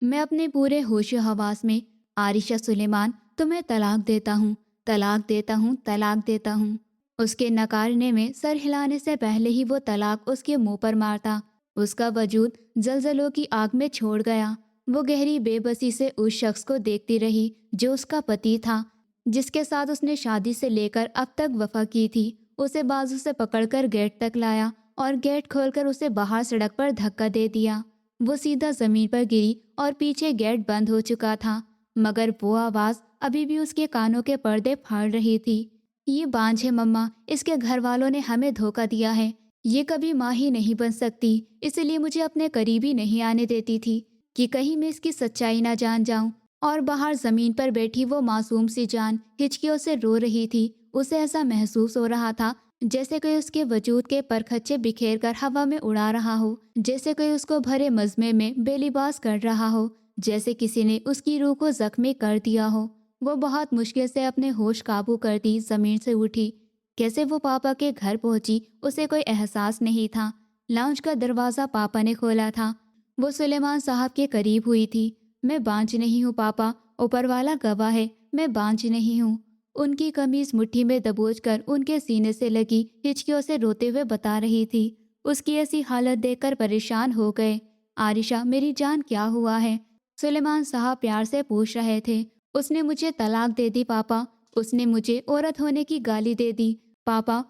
میں اپنے پورے ہوش و حواس میں عائشہ سلیمان تمہیں طلاق دیتا ہوں، طلاق دیتا ہوں، طلاق دیتا ہوں۔ اس کے نکارنے میں سر ہلانے سے پہلے ہی وہ طلاق اس کے منہ پر مارتا۔ اس کا وجود زلزلوں کی آگ میں چھوڑ گیا۔ وہ گہری بے بسی سے اس شخص کو دیکھتی رہی جو اس کا پتی تھا، جس کے ساتھ اس نے شادی سے لے کر اب تک وفا کی تھی۔ اسے بازو سے پکڑ کر گیٹ تک لایا اور گیٹ کھول کر اسے باہر سڑک پر دھکا دے دیا۔ وہ سیدھا زمین پر گری اور پیچھے گیٹ بند ہو چکا تھا، مگر وہ آواز ابھی بھی اس کے کانوں کے پردے پھاڑ رہی تھی۔ یہ بانجھ ہے مما، اس کے گھر والوں نے ہمیں دھوکہ دیا ہے، یہ کبھی ماں ہی نہیں بن سکتی، اسی لیے مجھے اپنے قریب ہی نہیں آنے دیتی تھی کہ کہیں میں اس کی سچائی نہ جان جاؤں۔ اور باہر زمین پر بیٹھی وہ معصوم سی جان ہچکیوں سے رو رہی تھی۔ اسے ایسا محسوس ہو رہا تھا جیسے کوئی اس کے وجود کے پرخچے بکھیر کر ہوا میں اڑا رہا ہو، جیسے کوئی اس کو بھرے مزمے میں بے لباس کر رہا ہو، جیسے کسی نے اس کی روح کو زخمی کر دیا ہو۔ وہ بہت مشکل سے اپنے ہوش قابو کرتی زمین سے اٹھی۔ کیسے وہ پاپا کے گھر پہنچی اسے کوئی احساس نہیں تھا۔ لاؤنج کا دروازہ پاپا نے کھولا تھا۔ وہ سلیمان صاحب کے قریب ہوئی تھی۔ میں بانجھ نہیں ہوں پاپا، اوپر والا گواہ ہے، میں بانجھ نہیں ہوں۔ ان کی قمیض مٹھی میں دبوچ کر ان کے سینے سے لگی ہچکیوں سے روتے ہوئے بتا رہی تھی۔ اس کی ایسی حالت دیکھ کر پریشان ہو گئے۔ عائشہ میری جان کیا ہوا ہے؟ سلیمان صاحب پیار سے پوچھ رہے تھے۔ اس نے مجھے طلاق دے دی پاپا، اس نے مجھے عورت ہونے کی گالی دے دی پاپا،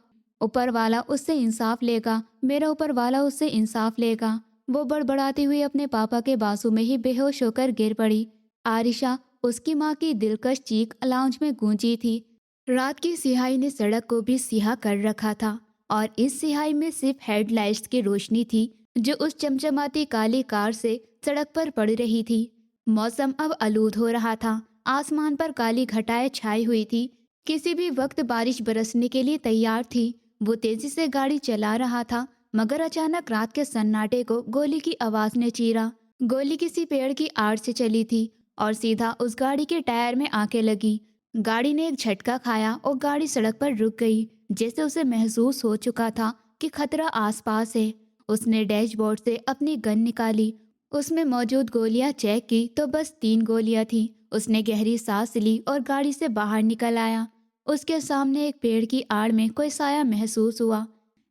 اوپر والا اس سے انصاف لے گا، میرا اوپر والا اس سے انصاف لے گا۔ وہ بڑبڑاتی ہوئی اپنے پاپا کے بازو میں ہی بے ہوش ہو کر گر پڑی۔ عائشہ، اس کی ماں کی دلکش چیخ لاؤنج میں گونجی تھی۔ رات کی سیاہی نے سڑک کو بھی سیاہ کر رکھا تھا، اور اس سیاہی میں صرف ہیڈ لائٹس کی روشنی تھی جو اس چمچماتی کالی کار سے سڑک پر پڑ رہی تھی۔ موسم اب آلود ہو رہا تھا، آسمان پر کالی گھٹائیں چھائی ہوئی تھی، کسی بھی وقت بارش برسنے کے لیے تیار تھی۔ وہ تیزی سے گاڑی چلا رہا تھا، مگر اچانک رات کے سناٹے کو گولی کی آواز نے چیرا۔ گولی کسی پیڑ کی آڑ سے چلی تھی اور سیدھا اس گاڑی کے ٹائر میں آ کے لگی۔ گاڑی نے ایک جھٹکا کھایا اور گاڑی سڑک پر رک گئی، جیسے اسے محسوس ہو چکا تھا کہ خطرہ آس پاس ہے۔ اس نے ڈیش بورڈ سے اپنی گن نکالی، اس میں موجود گولیاں چیک کی تو بس 3 گولیاں تھیں۔ اس نے گہری سانس لی اور گاڑی سے باہر نکل آیا۔ اس کے سامنے ایک پیڑ کی آڑ میں کوئی سایہ محسوس ہوا۔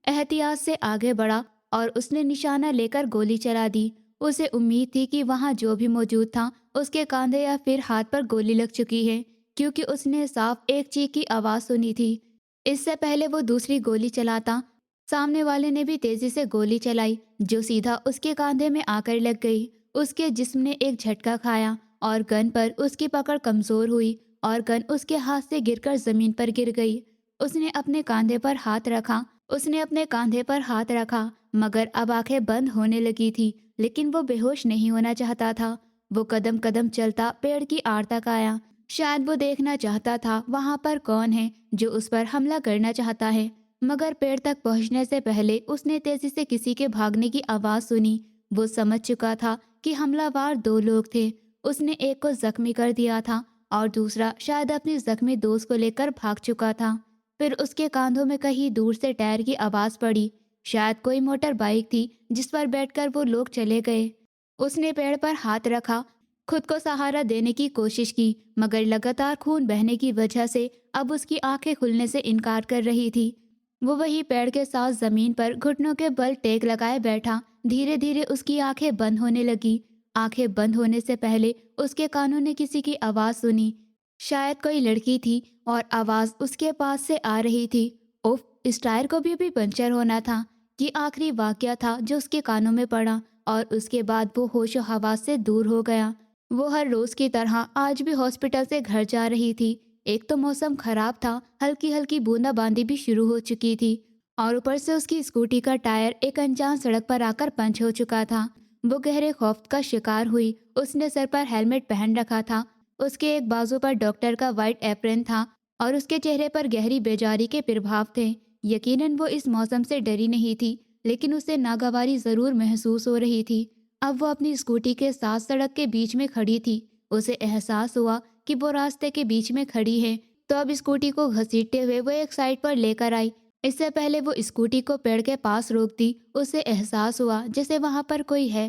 احتیاط سے آگے بڑھا اور اس نے نشانہ لے کر گولی چلا دی۔ اسے امید تھی کہ وہاں جو بھی موجود تھا اس کے کاندھے یا پھر ہاتھ پر گولی لگ چکی ہے، کیونکہ اس نے صاف ایک چیخ کی آواز سنی تھی۔ اس سے پہلے وہ دوسری گولی چلاتا، سامنے والے نے بھی تیزی سے گولی چلائی جو سیدھا اس کے کاندھے میں آ کر لگ گئی۔ اس کے جسم نے ایک جھٹکا کھایا اور گن پر اس کی پکڑ کمزور ہوئی اور گن اس کے ہاتھ سے گر کر زمین پر گر گئی۔ اس نے اپنے کاندھے پر ہاتھ رکھا، مگر اب آنکھیں بند ہونے لگی تھی، لیکن وہ بے ہوش نہیں ہونا چاہتا تھا۔ وہ قدم قدم چلتا پیڑ کی آڑ تک آیا۔ شاید وہ دیکھنا چاہتا تھا وہاں پر کون ہے جو اس پر حملہ کرنا چاہتا ہے، مگر پیڑ تک پہنچنے سے پہلے اس نے تیزی سے کسی کے بھاگنے کی آواز سنی۔ وہ سمجھ چکا تھا کہ حملہ وار 2 لوگ تھے۔ اس نے ایک کو زخمی کر دیا تھا اور دوسرا شاید اپنی زخمی دوست کو لے کر بھاگ چکا تھا۔ پھر اس کے کاندھوں میں کہیں دور سے ٹائر کی آواز پڑی، شاید کوئی موٹر بائیک تھی جس پر بیٹھ کر وہ لوگ چلے گئے۔ اس نے پیڑ پر ہاتھ رکھا، خود کو سہارا دینے کی کوشش کی، مگر لگاتار خون بہنے کی وجہ سے اب اس کی آنکھیں کھلنے سے انکار کر رہی تھی۔ وہ وہی پیڑ کے ساتھ زمین پر گھٹنوں کے بل ٹیک لگائے بیٹھا۔ دھیرے دھیرے اس کی آنکھیں بند ہونے لگی۔ آنکھیں بند ہونے سے پہلے اس کے کانوں نے کسی کی آواز سنی، شاید کوئی لڑکی تھی، اور آواز اس کے پاس سے آ رہی تھی۔ اوف، اس ٹائر کو بھی ابھی پنچر ہونا تھا۔ یہ آخری واقعہ تھا جو اس کے کانوں میں پڑا، اور اس کے بعد وہ ہوش و حواس سے دور ہو گیا۔ وہ ہر روز کی طرح آج بھی ہاسپٹل سے گھر جا رہی تھی۔ ایک تو موسم خراب تھا، ہلکی ہلکی بوندا باندی بھی شروع ہو چکی تھی، اور اوپر سے اس کی اسکوٹی کا ٹائر ایک انجان سڑک پر آ کر پنچر ہو چکا تھا۔ وہ گہرے خوف کا شکار ہوئی۔ اس نے سر پر ہیلمٹ پہن رکھا تھا، اس کے ایک بازو پر ڈاکٹر کا وائٹ ایپرن تھا، اور اس کے چہرے پر گہری بیزاری کے پربھاؤ تھے۔ یقیناً وہ اس موسم سے ڈری نہیں تھی، لیکن اسے ناگواری ضرور محسوس ہو رہی تھی۔ اب وہ اپنی اسکوٹی کے ساتھ سڑک کے بیچ میں کھڑی تھی۔ اسے احساس ہوا کہ وہ راستے کے بیچ میں کھڑی ہے، تو اب اسکوٹی کو گھسیٹتے ہوئے وہ ایک سائڈ پر لے کر آئی۔ اس سے پہلے وہ اسکوٹی کو پیڑ کے پاس روک دی، اسے احساس ہوا جیسے وہاں پر کوئی ہے۔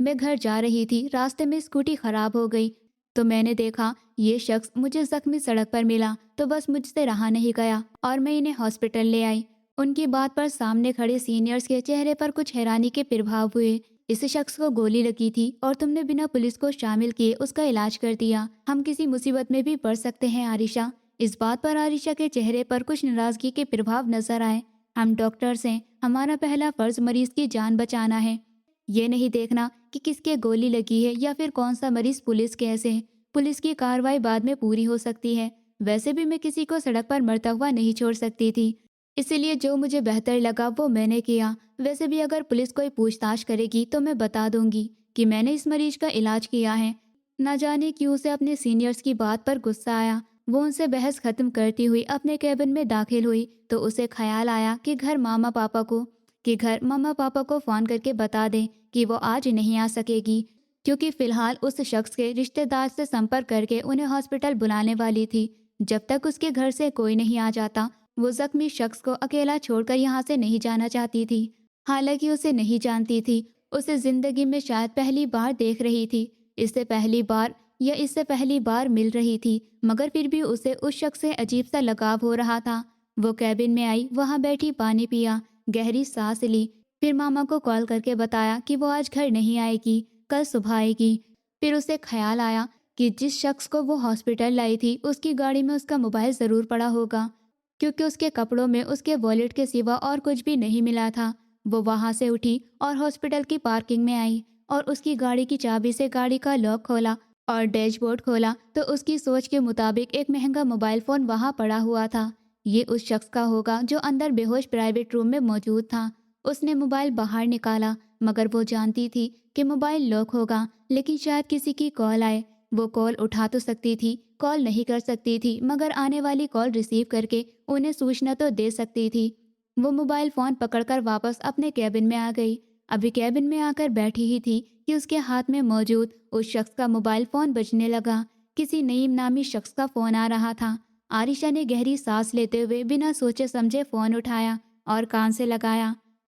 میں گھر جا رہی تھی، راستے میں اسکوٹی خراب ہو گئی تو میں نے دیکھا یہ شخص مجھے زخمی سڑک پر ملا تو بس مجھ سے رہا نہیں گیا اور میں انہیں ہاسپٹل لے آئی۔ ان کی بات پر سامنے کھڑے سینئرز کے چہرے پر کچھ حیرانی کے پربھاؤ ہوئے۔ اس شخص کو گولی لگی تھی اور تم نے بنا پولیس کو شامل کیے اس کا علاج کر دیا۔ ہم کسی مصیبت میں بھی پڑ سکتے ہیں عائشہ۔ اس بات پر عائشہ کے چہرے پر کچھ ناراضگی کے پربھاؤ نظر آئے۔ ہم ڈاکٹرز ہیں، ہمارا پہلا فرض مریض کی جان بچانا ہے، یہ نہیں دیکھنا کہ کس کے گولی لگی ہے یا پھر کون سا مریض پولیس کیس ہے۔ پولیس کی کارروائی بعد میں پوری ہو سکتی ہے، ویسے بھی میں کسی کو سڑک پر مرتا ہوا نہیں چھوڑ سکتی تھی، اسی لیے جو مجھے بہتر لگا وہ میں نے کیا۔ ویسے بھی اگر پولیس کوئی پوچھ تاچھ کرے گی تو میں بتا دوں گی کہ میں نے اس مریض کا علاج کیا ہے۔ نہ جانے کیوں سے اپنے سینئرز کی بات پر غصہ آیا۔ وہ ان سے بحث ختم کرتی ہوئی اپنے کیبن میں داخل ہوئی تو اسے خیال آیا کہ گھر ماما پاپا کو فون کر کے بتا دیں کہ وہ آج نہیں آ سکے گی، کیونکہ فی الحال اس شخص کے رشتہ دار سے سمپرک کر کے انہیں ہاسپٹل بلانے والی تھی۔ جب تک اس کے گھر سے کوئی نہیں آ جاتا وہ زخمی شخص کو اکیلا چھوڑ کر یہاں سے نہیں جانا چاہتی تھی۔ حالانکہ اسے نہیں جانتی تھی، اسے زندگی میں شاید پہلی بار دیکھ رہی تھی، اس سے پہلی بار مل رہی تھی، مگر پھر بھی اسے اس شخص سے عجیب سا لگاؤ ہو رہا تھا۔ وہ کیبن میں آئی، وہاں بیٹھی پانی پیا، گہری سانس لی، پھر ماما کو کال کر کے بتایا کہ وہ آج گھر نہیں آئے گی، کل صبح آئے گی۔ پھر اسے خیال آیا کہ جس شخص کو وہ ہاسپٹل لائی تھی اس کی گاڑی میں اس کا موبائل ضرور پڑا ہوگا، کیونکہ اس کے کپڑوں میں اس کے والیٹ کے سوا اور کچھ بھی نہیں ملا تھا۔ وہ وہاں سے اٹھی اور ہاسپٹل کی پارکنگ میں آئی اور اس کی گاڑی کی چابی سے گاڑی کا لاک کھولا اور ڈیش بورڈ کھولا تو اس کی سوچ کے مطابق ایک مہنگا موبائل فون وہاں پڑا ہوا تھا۔ یہ اس شخص کا ہوگا جو اندر بے ہوش پرائیویٹ روم میں موجود تھا۔ اس نے موبائل باہر نکالا، مگر وہ جانتی تھی کہ موبائل لاک ہوگا، لیکن شاید کسی کی کال آئے۔ وہ کال اٹھا تو سکتی تھی، کال نہیں کر سکتی تھی، مگر آنے والی کال ریسیو کر کے انہیں سوچنا تو دے سکتی تھی۔ وہ موبائل فون پکڑ کر واپس اپنے کیبن میں آ گئی۔ ابھی کیبن میں آ کر بیٹھی ہی تھی کہ اس کے ہاتھ میں موجود اس شخص کا موبائل فون بجنے لگا۔ کسی نعیم نامی شخص کا فون آ رہا تھا۔ عائشہ نے گہری سانس لیتے ہوئے بنا سوچے سمجھے فون اٹھایا اور کان سے لگایا۔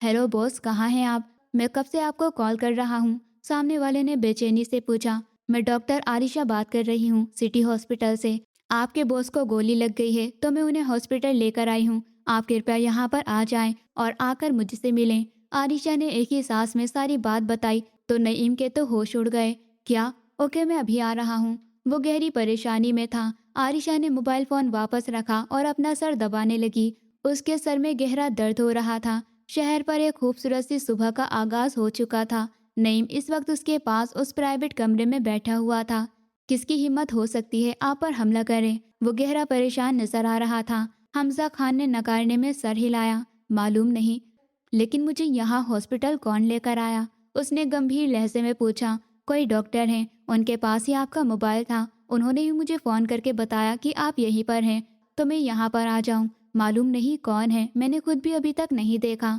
ہیلو باس، کہاں ہیں آپ؟ میں کب سے آپ کو کال کر رہا ہوں، سامنے والے نے بے چینی سے پوچھا۔ میں ڈاکٹر عائشہ بات کر رہی ہوں، سٹی ہاسپٹل سے۔ آپ کے باس کو گولی لگ گئی ہے تو میں انہیں ہاسپٹل لے کر آئی ہوں۔ آپ کرپیا یہاں پر آ جائیں اور آ کر مجھ سے ملیں۔ عائشہ نے ایک ہی سانس میں ساری بات بتائی تو نعیم کے تو ہوش اڑ گئے۔ کیا؟ اوکے، میں ابھی آ رہا ہوں۔ وہ گہری پریشانی میں تھا۔ عائشہ نے موبائل فون واپس رکھا اور اپنا سر دبانے لگی۔ اس کے سر میں گہرا درد ہو رہا تھا۔ شہر پر ایک خوبصورت سی صبح کا آغاز ہو چکا تھا۔ نعیم اس وقت اس کے پاس اس پرائیویٹ کمرے میں بیٹھا ہوا تھا۔ کس کی ہمت ہو سکتی ہے آپ پر حملہ کرے؟ وہ گہرا پریشان نظر آ رہا تھا۔ حمزہ خان نے نکارنے میں سر ہلایا۔ معلوم نہیں، لیکن مجھے یہاں ہاسپٹل کون لے کر آیا؟ اس نے گمبھیر لہجے میں پوچھا۔ کوئی ڈاکٹر ہیں، ان کے پاس ہی آپ کا موبائل تھا، انہوں نے ہی مجھے فون کر کے بتایا کہ آپ یہیں پر ہیں تو میں یہاں پر آ جاؤں۔ معلوم نہیں کون ہے، میں نے خود بھی ابھی تک نہیں دیکھا۔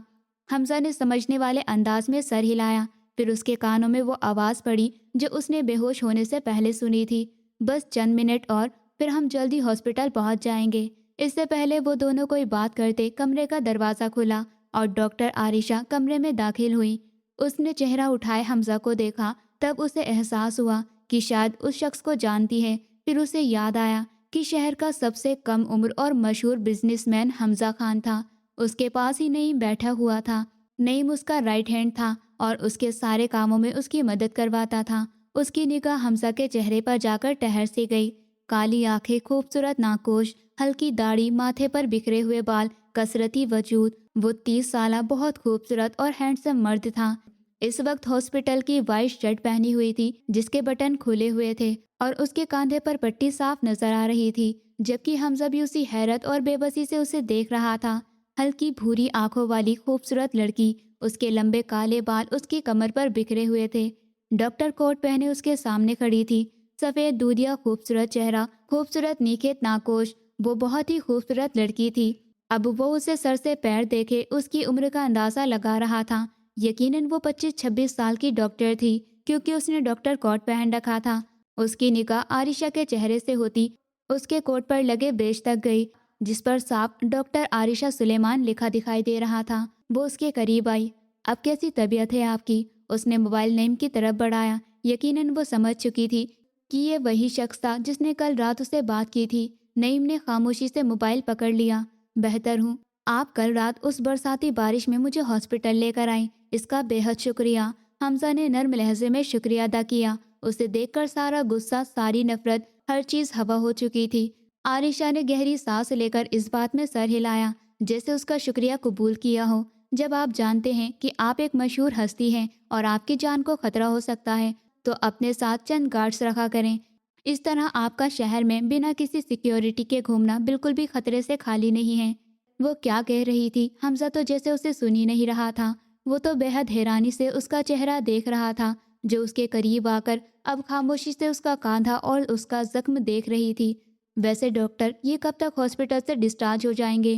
حمزہ نے سمجھنے والے انداز میں سر ہلایا۔ پھر اس کے کانوں میں وہ آواز پڑی جو اس نے بے ہوش ہونے سے پہلے سنی تھی۔ بس چند منٹ اور پھر ہم جلدی ہاسپٹل پہنچ جائیں گے۔ اس سے پہلے وہ دونوں کوئی بات کرتے کمرے کا دروازہ کھلا اور ڈاکٹر عائشہ کمرے میں داخل ہوئی۔ اس نے چہرہ اٹھائے حمزہ کو دیکھا، تب اسے احساس ہوا کہ شاید اس شخص کو جانتی ہے۔ پھر اسے یاد آیا کہ شہر کا سب سے کم عمر اور مشہور بزنس مین حمزہ خان تھا۔ اس کے پاس ہی نعیم بیٹھا ہوا تھا۔ نعیم اس کا رائٹ ہینڈ تھا اور اس کے سارے کاموں میں اس کی مدد کرواتا تھا۔ اس کی نگاہ حمزہ کے چہرے پر جا کر ٹھہر سی گئی۔ کالی آنکھیں، خوبصورت ناخوش، ہلکی داڑھی، ماتھے پر بکھرے ہوئے بال، کثرتی وجود۔ وہ 30 سالہ بہت خوبصورت اور ہینڈسم مرد تھا۔ اس وقت ہاسپٹل کی وائٹ شرٹ پہنی ہوئی تھی جس کے بٹن کھلے ہوئے تھے اور اس کے کاندھے پر پٹی صاف نظر آ رہی تھی، جبکہ حمزہ بھی اسی حیرت اور بے بسی سے اسے دیکھ رہا تھا۔ ہلکی بھوری آنکھوں والی خوبصورت لڑکی، اس کے لمبے کالے بال اس کی کمر پر بکھرے ہوئے تھے۔ ڈاکٹر کوٹ پہنے اس کے سامنے کھڑی تھی۔ سفید دودھیا خوبصورت چہرہ، خوبصورت نیکھت ناخوش، وہ بہت ہی خوبصورت لڑکی تھی۔ اب وہ اسے سر سے پیر دیکھے اس کی عمر کا اندازہ لگا رہا تھا۔ یقیناً وہ 25-26 سال کی ڈاکٹر تھی، کیونکہ اس نے ڈاکٹر کوٹ پہن رکھا تھا۔ اس کی نگاہ عائشہ کے چہرے سے ہوتی اس کے کوٹ پر لگے بیج تک گئی، جس پر صاف ڈاکٹر عائشہ سلیمان لکھا دکھائی دے رہا تھا۔ وہ اس کے قریب آئی۔ اب کیسی طبیعت ہے آپ کی؟ اس نے موبائل نعیم کی طرف بڑھایا۔ یقیناً وہ سمجھ چکی تھی کہ یہ وہی شخص تھا جس نے کل رات اسے بات کی تھی۔ نعیم نے خاموشی سے موبائل پکڑ لیا۔ بہتر ہوں، آپ کل رات اس برساتی بارش میں مجھے ہاسپٹل لے کر آئیں، اس کا بے حد شکریہ۔ حمزہ نے نرم لہجے میں شکریہ ادا کیا۔ اسے دیکھ کر سارا غصہ، ساری نفرت، ہر چیز ہوا ہو چکی تھی۔ عائشہ نے گہری سانس لے کر اس بات میں سر ہلایا جیسے اس کا شکریہ قبول کیا ہو۔ جب آپ جانتے ہیں کہ آپ ایک مشہور ہستی ہیں اور آپ کی جان کو خطرہ ہو سکتا ہے تو اپنے ساتھ چند گارڈز رکھا کریں۔ اس طرح آپ کا شہر میں بنا کسی سیکیورٹی کے گھومنا بالکل بھی خطرے سے خالی نہیں ہے۔ وہ کیا کہہ رہی تھی؟ حمزہ تو جیسے اسے سن ہی نہیں رہا تھا۔ وہ تو بے حد حیرانی سے اس کا چہرہ دیکھ رہا تھا جو اس کے قریب آ کر اب خاموشی سے اس کا کاندھا اور اس کا زخم دیکھ رہی تھی۔ ویسے ڈاکٹر، یہ کب تک ہاسپٹل سے ڈسچارج ہو جائیں گے؟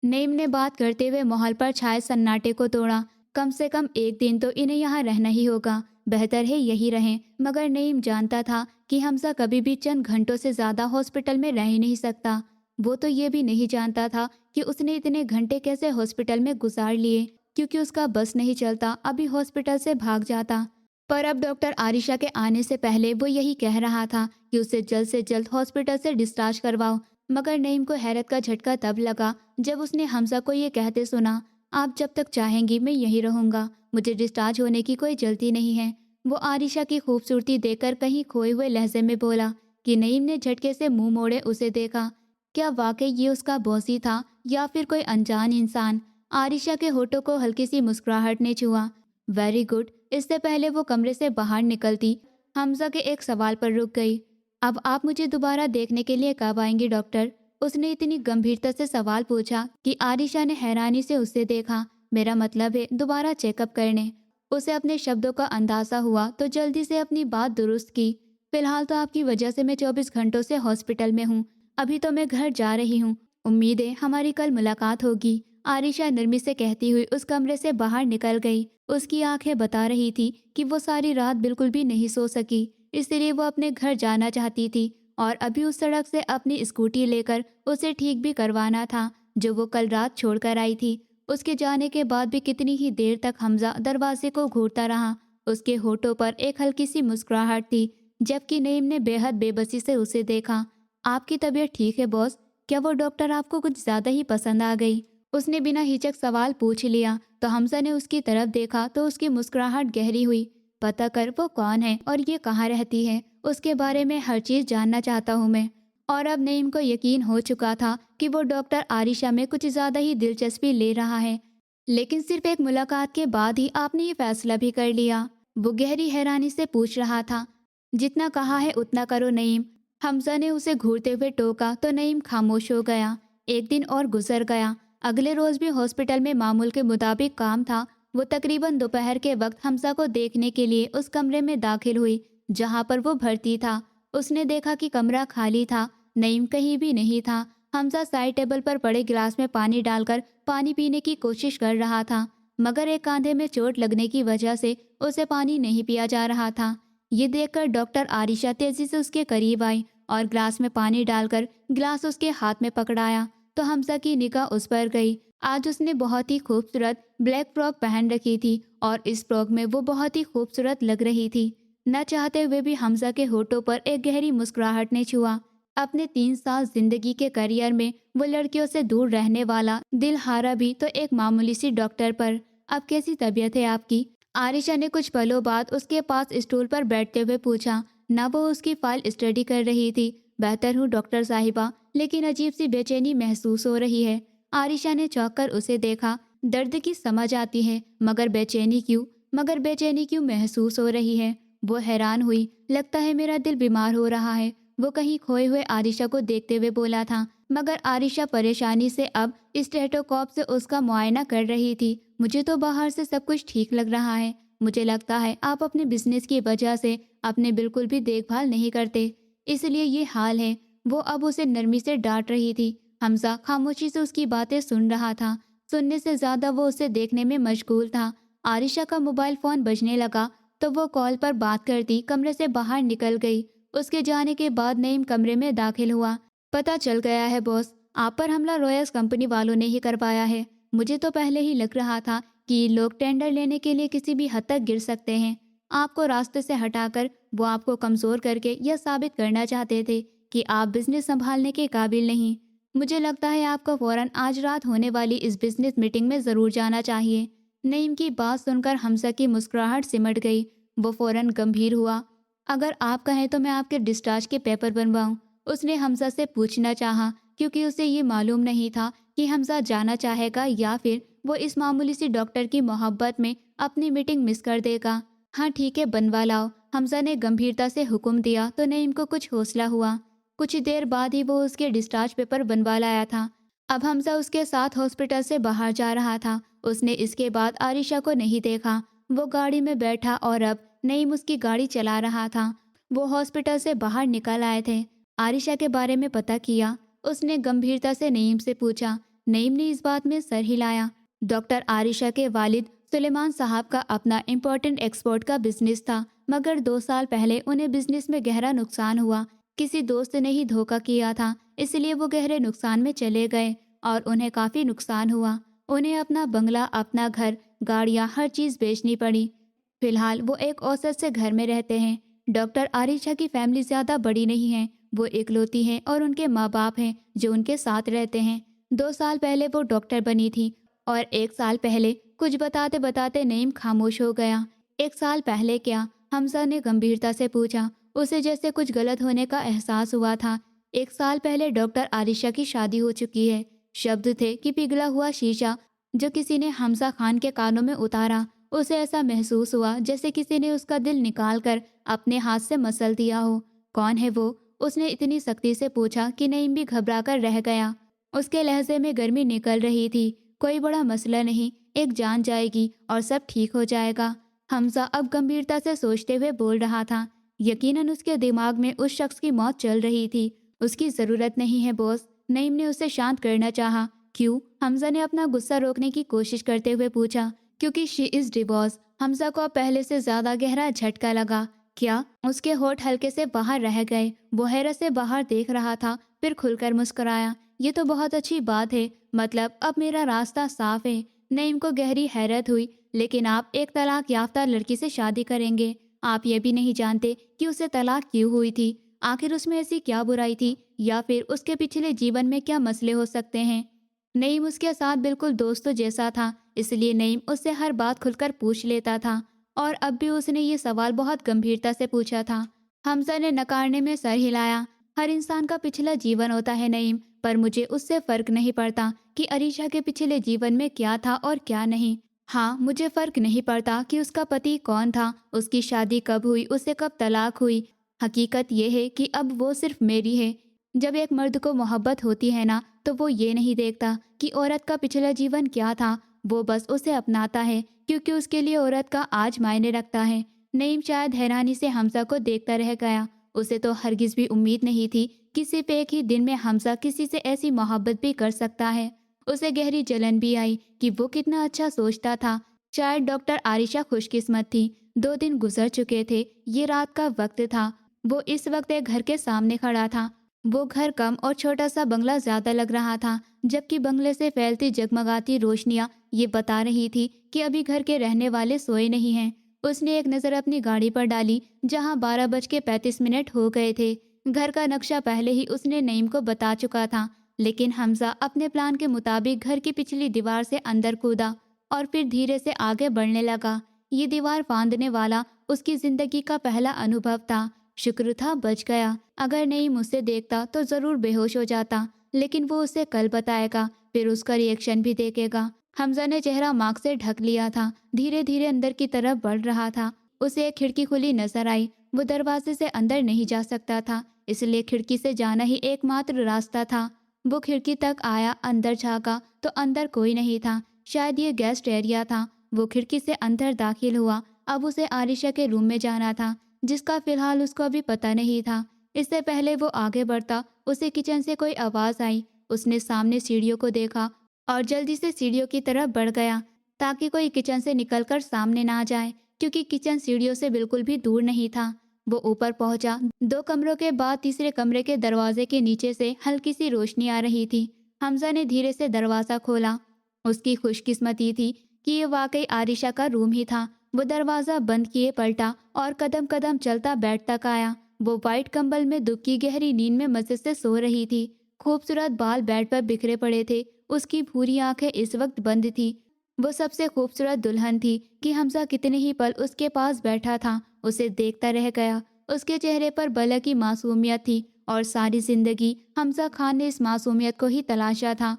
نعیم نے بات کرتے ہوئے ماحول پر چھائے سناٹے کو توڑا۔ کم سے کم ایک دن تو انہیں یہاں رہنا ہی ہوگا، بہتر ہے یہی رہیں۔ مگر نعیم جانتا تھا کہ حمزہ کبھی بھی چند گھنٹوں سے زیادہ ہاسپٹل میں رہ ہی نہیں سکتا۔ وہ تو یہ بھی نہیں جانتا تھا کہ اس نے اتنے گھنٹے کیسے ہاسپٹل میں گزار لیے، کیونکہ اس کا بس نہیں چلتا ابھی ہاسپٹل سے بھاگ جاتا۔ پر اب ڈاکٹر عائشہ کے آنے سے پہلے وہ یہی کہہ رہا تھا کہ اسے جلد سے جلد ہاسپٹل سے ڈسچارج کرواؤ۔ مگر نعیم کو حیرت کا جھٹکا تب لگا جب اس نے حمزہ کو یہ کہتے سنا، آپ جب تک چاہیں گی میں یہی رہوں گا، مجھے ڈسچارج ہونے کی کوئی جلدی نہیں ہے۔ وہ عائشہ کی خوبصورتی دیکھ کر کہیں کھوئے ہوئے لہجے میں بولا کہ نعیم نے جھٹکے سے منہ موڑے اسے دیکھا۔ کیا واقعی یہ اس کا باس ہی تھا یا پھر کوئی انجان انسان؟ عائشہ کے ہونٹوں کو ہلکی سی مسکراہٹ نے چھوا۔ Very good. اس سے پہلے وہ کمرے سے باہر نکلتی حمزہ کے ایک سوال پر رک گئی۔ اب آپ مجھے دوبارہ دیکھنے کے لیے کب آئیں گے ڈاکٹر؟ اس نے اتنی گمبھیرتا سے سوال پوچھا کہ عائشہ نے حیرانی سے اسے دیکھا۔ میرا مطلب ہے دوبارہ چیک اپ کرنے۔ اسے اپنے شبدوں کا اندازہ ہوا تو جلدی سے اپنی بات درست کی۔ فی الحال تو آپ کی وجہ سے میں 24 گھنٹوں سے ہاسپٹل میں ہوں، ابھی تو میں گھر جا رہی ہوں۔ امید ہے ہماری کل ملاقات ہوگی، عائشہ نرمی سے کہتی ہوئی اس کمرے سے باہر نکل گئی۔ اس کی آنکھیں بتا رہی تھی کہ وہ ساری رات بالکل بھی نہیں سو سکی، اس لیے وہ اپنے گھر جانا چاہتی تھی اور ابھی اس سڑک سے اپنی اسکوٹی لے کر اسے ٹھیک بھی کروانا تھا جو وہ کل رات چھوڑ کر آئی تھی۔ اس کے جانے کے بعد بھی کتنی ہی دیر تک حمزہ دروازے کو گھورتا رہا۔ اس کے ہونٹوں پر ایک ہلکی سی مسکراہٹ تھی جبکہ نعیم نے بے حد بے بسی سے اسے دیکھا۔ آپ کی طبیعت ٹھیک ہے باس؟ کیا وہ ڈاکٹر آپ کو کچھ زیادہ ہی پسند آ گئی؟ اس نے بنا ہچک سوال پوچھ لیا تو حمزہ نے اس کی طرف دیکھا تو اس کی مسکراہٹ گہری ہوئی۔ پتہ کر وہ کون ہے اور یہ کہاں رہتی ہے، اس کے بارے میں ہر چیز جاننا چاہتا ہوں میں۔ اور اب نعیم کو یقین ہو چکا تھا کہ وہ ڈاکٹر عائشہ میں کچھ زیادہ ہی دلچسپی لے رہا ہے۔ لیکن صرف ایک ملاقات کے بعد ہی آپ نے یہ فیصلہ بھی کر لیا؟ وہ گہری حیرانی سے پوچھ رہا تھا۔ جتنا کہا ہے اتنا کرو نعیم، حمزہ نے اسے گھورتے ہوئے ٹوکا تو نعیم خاموش ہو گیا۔ ایک دن اور گزر گیا۔ اگلے روز بھی ہاسپٹل میں معمول کے مطابق کام تھا۔ وہ تقریباً دوپہر کے وقت حمزہ کو دیکھنے کے لیے اس کمرے میں داخل ہوئی جہاں پر وہ بھرتی تھا۔ اس نے دیکھا کہ کمرہ خالی تھا، نعیم کہیں بھی نہیں تھا۔ حمزہ سائڈ ٹیبل پر پڑے گلاس میں پانی ڈال کر پانی پینے کی کوشش کر رہا تھا مگر ایک کاندھے میں چوٹ لگنے کی وجہ سے اسے پانی نہیں پیا جا رہا تھا۔ یہ دیکھ کر ڈاکٹر عائشہ تیزی سے اس کے قریب آئی اور گلاس میں پانی ڈال کر گلاس اس کے ہاتھ میں پکڑایا تو حمزہ کی نگاہ اس پر گئی۔ آج اس نے بہت ہی خوبصورت بلیک فراک پہن رکھی تھی اور اس فراک میں وہ بہت ہی خوبصورت لگ رہی تھی۔ نہ چاہتے ہوئے بھی حمزہ کے ہونٹوں پر ایک گہری مسکراہٹ نے چھوا۔ اپنے 3 سال زندگی کے کیریئر میں وہ لڑکیوں سے دور رہنے والا دل ہارا بھی تو ایک معمولی سی ڈاکٹر پر۔ اب کیسی طبیعت ہے آپ کی؟ عائشہ نے کچھ پلوں بعد اس کے پاس اسٹول پر بیٹھتے ہوئے پوچھا۔ نہ وہ اس کی فائل اسٹڈی کر رہی تھی۔ بہتر ہوں ڈاکٹر صاحبہ، لیکن عجیب سی بے چینی محسوس ہو رہی ہے۔ عائشہ نے چونک کر اسے دیکھا۔ درد کی سمجھ آتی ہے مگر بے چینی کیوں محسوس ہو رہی ہے؟ وہ حیران ہوئی۔ لگتا ہے میرا دل بیمار ہو رہا ہے، وہ کہیں کھوئے ہوئے عائشہ کو دیکھتے ہوئے بولا تھا مگر عائشہ پریشانی سے اب اسٹیٹوکوپ سے اس کا معائنہ کر رہی تھی۔ مجھے تو باہر سے سب کچھ ٹھیک لگ رہا ہے، مجھے لگتا ہے آپ اپنے بزنس کی وجہ سے اپنے بالکل بھی دیکھ بھال نہیں کرتے، اس لیے یہ حال ہے۔ وہ اب اسے نرمی سے ڈانٹ رہی تھی۔ حمزہ خاموشی سے اس کی باتیں سن رہا تھا، سننے سے زیادہ وہ اسے دیکھنے میں مشغول تھا۔ عائشہ کا موبائل فون بجنے لگا تو وہ کال پر بات کرتی کمرے سے باہر نکل گئی۔ اس کے جانے کے بعد نعیم کمرے میں داخل ہوا۔ پتہ چل گیا ہے باس، آپ پر حملہ رویس کمپنی والوں نے ہی کروایا ہے۔ مجھے تو پہلے ہی لگ رہا تھا کہ لوگ ٹینڈر لینے کے لیے کسی بھی حد تک گر سکتے ہیں۔ آپ کو راستے سے ہٹا کر وہ آپ کو کمزور کر کے یہ ثابت کرنا چاہتے تھے کہ آپ بزنس سنبھالنے کے قابل نہیں۔ مجھے لگتا ہے آپ کو فوراً آج رات ہونے والی اس بزنس میٹنگ میں ضرور جانا چاہیے۔ نعیم کی بات سن کر حمزہ کی مسکراہٹ سمٹ گئی۔ وہ فوراً گمبھیر ہوا۔ اگر آپ کہیں تو میں آپ کے ڈسچارج کے پیپر بنواؤں؟ اس نے حمزہ سے پوچھنا چاہا، کیونکہ اسے یہ معلوم نہیں تھا کہ حمزہ جانا چاہے گا یا پھر وہ اس معمولی سی ڈاکٹر کی محبت میں اپنی میٹنگ مس کر دے گا۔ ہاں ٹھیک ہے، بنوا لاؤ، حمزہ نے گمبھیرتا سے حکم دیا تو نعیم کو کچھ حوصلہ ہوا۔ کچھ دیر بعد ہی وہ اس کے ڈسچارج پیپر بنوا لایا تھا۔ اب حمزہ اس کے ساتھ ہاسپٹل سے باہر جا رہا تھا۔ اس نے اس کے بعد عائشہ کو نہیں دیکھا۔ وہ گاڑی میں بیٹھا اور اب نعیم اس کی گاڑی چلا رہا تھا۔ وہ ہاسپٹل سے باہر نکل آئے تھے۔ عائشہ کے بارے میں پتہ کیا؟ اس نے گمبھیرتا سے نعیم سے پوچھا۔ نعیم نے اس بات میں سر ہلایا۔ ڈاکٹر عائشہ کے والد سلیمان صاحب کا اپنا امپورٹنٹ ایکسپورٹ کا بزنس تھا، مگر 2 سال پہلے انہیں بزنس میں گہرا نقصان ہوا۔ کسی دوست نے ہی دھوکہ کیا تھا، اس لیے وہ گہرے نقصان میں چلے گئے اور انہیں کافی نقصان ہوا۔ انہیں اپنا بنگلہ، اپنا گھر، گاڑیاں، ہر چیز بیچنی پڑی۔ فی الحال وہ ایک اوسط سے گھر میں رہتے ہیں۔ ڈاکٹر عائشہ کی فیملی زیادہ بڑی نہیں ہے، وہ اکلوتی ہیں اور ان کے ماں باپ ہیں جو ان کے ساتھ رہتے ہیں۔ 2 سال پہلے وہ ڈاکٹر بنی تھی اور 1 سال پہلے کچھ بتاتے بتاتے نعیم خاموش ہو گیا۔ 1 سال پہلے کیا؟ حمزہ نے گمبھیرتا سے پوچھا۔ اسے جیسے کچھ غلط ہونے کا احساس ہوا تھا۔ 1 سال پہلے ڈاکٹر عائشہ کی شادی ہو چکی ہے۔ شبد تھے کہ پگھلا ہوا شیشہ جو کسی نے حمزہ خان کے کانوں میں اتارا۔ اسے ایسا محسوس ہوا جیسے کسی نے اس کا دل نکال کر اپنے ہاتھ سے مسل دیا ہو۔ کون ہے وہ؟ اس نے اتنی سختی سے پوچھا کہ نعیم بھی گھبرا کر رہ گیا۔ اس کے لہجے میں گرمی نکل رہی تھی۔ کوئی بڑا مسئلہ نہیں، ایک جان جائے گی اور سب ٹھیک ہو جائے گا۔ حمزہ اب گمبھیرتا سے سوچتے ہوئے بول رہا تھا۔ یقیناً اس کے دماغ میں اس شخص کی موت چل رہی تھی۔ اس کی ضرورت نہیں ہے بوس، نعیم نے اسے شانت کرنا چاہا۔ کیوں؟ حمزہ نے اپنا غصہ روکنے کی کوشش کرتے ہوئے پوچھا۔ کیونکہ شی از ڈیوورس۔ حمزہ کو اب پہلے سے زیادہ گہرا جھٹکا لگا۔ کیا؟ اس کے ہونٹ ہلکے سے باہر رہ گئے۔ وہ حیرت سے باہر دیکھ رہا تھا، پھر کھل کر مسکرایا۔ یہ تو بہت اچھی بات ہے، مطلب اب میرا راستہ صاف ہے۔ نعیم کو گہری حیرت ہوئی۔ لیکن آپ ایک طلاق یافتہ لڑکی سے شادی کریں گے؟ آپ یہ بھی نہیں جانتے کہ اسے طلاق کیوں ہوئی تھی؟ آخر اس میں ایسی کیا برائی تھی، یا پھر اس کے پچھلے جیون میں کیا مسئلے ہو سکتے ہیں؟ نعیم اس کے ساتھ بالکل دوستوں جیسا تھا، اس لیے نعیم اس سے ہر بات کھل کر پوچھ لیتا تھا، اور اب بھی اس نے یہ سوال بہت گمبھیرتا سے پوچھا تھا۔ حمزہ نے نکارنے میں سر ہلایا۔ ہر انسان کا پچھلا جیون ہوتا ہے نعیم، پر مجھے اس سے فرق نہیں پڑتا کہ عریشہ کے پچھلے جیون میں کیا تھا اور کیا نہیں۔ ہاں، مجھے فرق نہیں پڑتا کہ اس کا پتی کون تھا، اس کی شادی کب ہوئی، اسے کب طلاق ہوئی۔ حقیقت یہ ہے کہ اب وہ صرف میری ہے۔ جب ایک مرد کو محبت ہوتی ہے نا، تو وہ یہ نہیں دیکھتا کہ عورت کا پچھلا جیون کیا تھا، وہ بس اسے اپناتا ہے، کیونکہ اس کے لیے عورت کا آج معنی رکھتا ہے۔ نعیم شاید حیرانی سے حمزہ کو دیکھتا رہ گیا۔ اسے تو ہرگز بھی امید نہیں تھی کہ صرف ایک ہی دن میں حمزہ کسی سے ایسی محبت بھی کر سکتا ہے۔ اسے گہری جلن بھی آئی کہ وہ کتنا اچھا سوچتا تھا۔ شاید ڈاکٹر عائشہ خوش قسمت تھی۔ 2 دن گزر چکے تھے، یہ رات کا وقت تھا۔ وہ اس وقت ایک گھر کے سامنے کھڑا تھا۔ وہ گھر کم اور چھوٹا سا بنگلہ زیادہ لگ رہا تھا، جبکہ بنگلے سے پھیلتی جگمگاتی روشنیاں یہ بتا رہی تھی کہ ابھی گھر کے رہنے والے سوئے نہیں ہیں۔ اس نے ایک نظر اپنی گاڑی پر ڈالی، جہاں 12:35 ہو گئے تھے۔ گھر کا نقشہ پہلے ہی اس نے نعیم کو بتا چکا تھا، لیکن حمزہ اپنے پلان کے مطابق گھر کی پچھلی دیوار سے اندر کودا اور پھر دھیرے سے آگے بڑھنے لگا۔ یہ دیوار پھاندنے والا اس کی زندگی کا پہلا انوبھو تھا۔ شکر تھا بچ گیا، اگر نعیم اسے دیکھتا تو ضرور بے ہوش ہو جاتا، لیکن وہ اسے کل بتائے گا، پھر اس کا ری ایکشن بھی دیکھے گا۔ حمزہ نے چہرہ ماسک سے ڈھک لیا تھا، دھیرے دھیرے اندر کی طرف بڑھ رہا تھا۔ اسے ایک کھڑکی کھلی نظر آئی۔ وہ دروازے سے اندر نہیں جا سکتا تھا، اس لیے کھڑکی سے جانا ہی ایک ماتر راستہ تھا۔ وہ کھڑکی تک آیا، اندر جھانکا تو اندر کوئی نہیں تھا، شاید یہ گیسٹ ایریا تھا۔ وہ کھڑکی سے اندر داخل ہوا۔ اب اسے عائشہ کے روم میں جانا تھا، جس کا فی الحال اس کو ابھی پتہ نہیں تھا۔ اس سے پہلے وہ آگے بڑھتا، اسے کچن سے کوئی آواز آئی۔ اس نے سامنے سیڑھیوں کو دیکھا اور جلدی سے سیڑھیوں کی طرف بڑھ گیا تاکہ کوئی کچن سے نکل کر سامنے نہ جائے، کیونکہ کچن سیڑھیوں سے بالکل بھی دور نہیں تھا۔ وہ اوپر پہنچا۔ 2 کمروں کے بعد تیسرے کمرے کے دروازے کے نیچے سے ہلکی سی روشنی آ رہی تھی۔ حمزہ نے دھیرے سے دروازہ کھولا۔ اس کی خوش قسمتی تھی کہ یہ واقعی عائشہ کا روم ہی تھا۔ وہ دروازہ بند کیے پلٹا اور قدم قدم چلتا بیڈ تک آیا۔ وہ وائٹ کمبل میں دکھ کی گہری نیند میں مزے سے سو رہی تھی۔ خوبصورت بال بیڈ پر بکھرے پڑے تھے، اس کی بھوری آنکھیں اس وقت بند تھی۔ وہ سب سے خوبصورت دلہن تھی کہ حمزہ کتنے ہی پل اس کے پاس بیٹھا تھا، اسے دیکھتا رہ گیا۔ اس کے چہرے پر بلا کی معصومیت تھی اور ساری زندگی حمزہ خان نے اس معصومیت کو ہی تلاشا تھا۔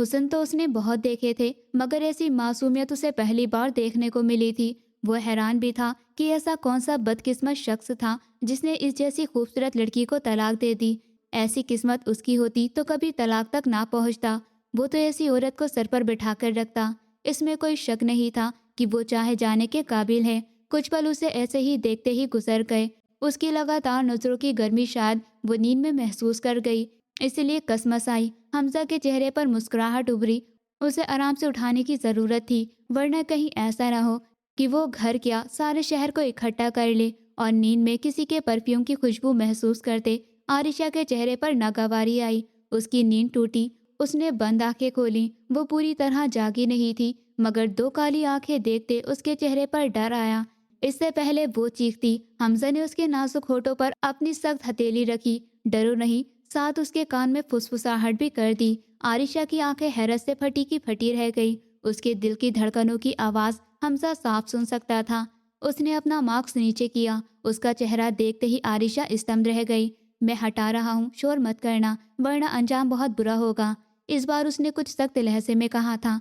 حسن تو اس نے بہت دیکھے تھے، مگر ایسی معصومیت اسے پہلی بار دیکھنے کو ملی تھی۔ وہ حیران بھی تھا کہ ایسا کون سا بدقسمت شخص تھا جس نے اس جیسی خوبصورت لڑکی کو طلاق دے دی۔ ایسی قسمت اس کی ہوتی تو کبھی طلاق تک نہ پہنچتا، وہ تو ایسی عورت کو سر پر بٹھا کر رکھتا۔ اس میں کوئی شک نہیں تھا کہ وہ چاہے جانے کے قابل ہے۔ کچھ پل اسے ایسے ہی دیکھتے ہی گزر گئے۔ اس کی لگاتار نظروں کی گرمی شاید وہ نیند میں محسوس کر گئی، اس لیے کسمس آئی۔ حمزہ کے چہرے پر مسکراہٹ ابھری۔ اسے آرام سے اٹھانے کی ضرورت تھی، ورنہ کہیں ایسا نہ ہو کہ وہ گھر کیا سارے شہر کو اکٹھا کر لے اور نیند میں کسی کے پرفیوم کی خوشبو محسوس کرتے۔ عائشہ کے چہرے پر ناگواری آئی، اس کی نیند ٹوٹی۔ اس نے بند آنکھیں کھولیں۔ وہ پوری طرح جاگی نہیں تھی، مگر دو کالی آنکھیں دیکھتے اس کے چہرے پر ڈر آیا۔ اس سے پہلے وہ چیختی، حمزہ نے اس کے نازک ہونٹوں پر اپنی سخت ہتھیلی رکھی۔ ڈرو نہیں، ساتھ اس کے کان میں فسفساہٹ بھی کر دی۔ عائشہ کی آنکھیں حیرت سے پھٹی کی پھٹی رہ گئی۔ اس کے دل کی دھڑکنوں کی آواز حمزہ صاف سن سکتا تھا۔ اس نے اپنا ماسک نیچے کیا۔ اس کا چہرہ دیکھتے ہی عائشہ استم رہ گئی۔ میں ہٹا رہا ہوں، شور مت کرنا ورنہ انجام بہت برا ہوگا۔ اس بار اس نے کچھ سخت لہجے میں کہا تھا۔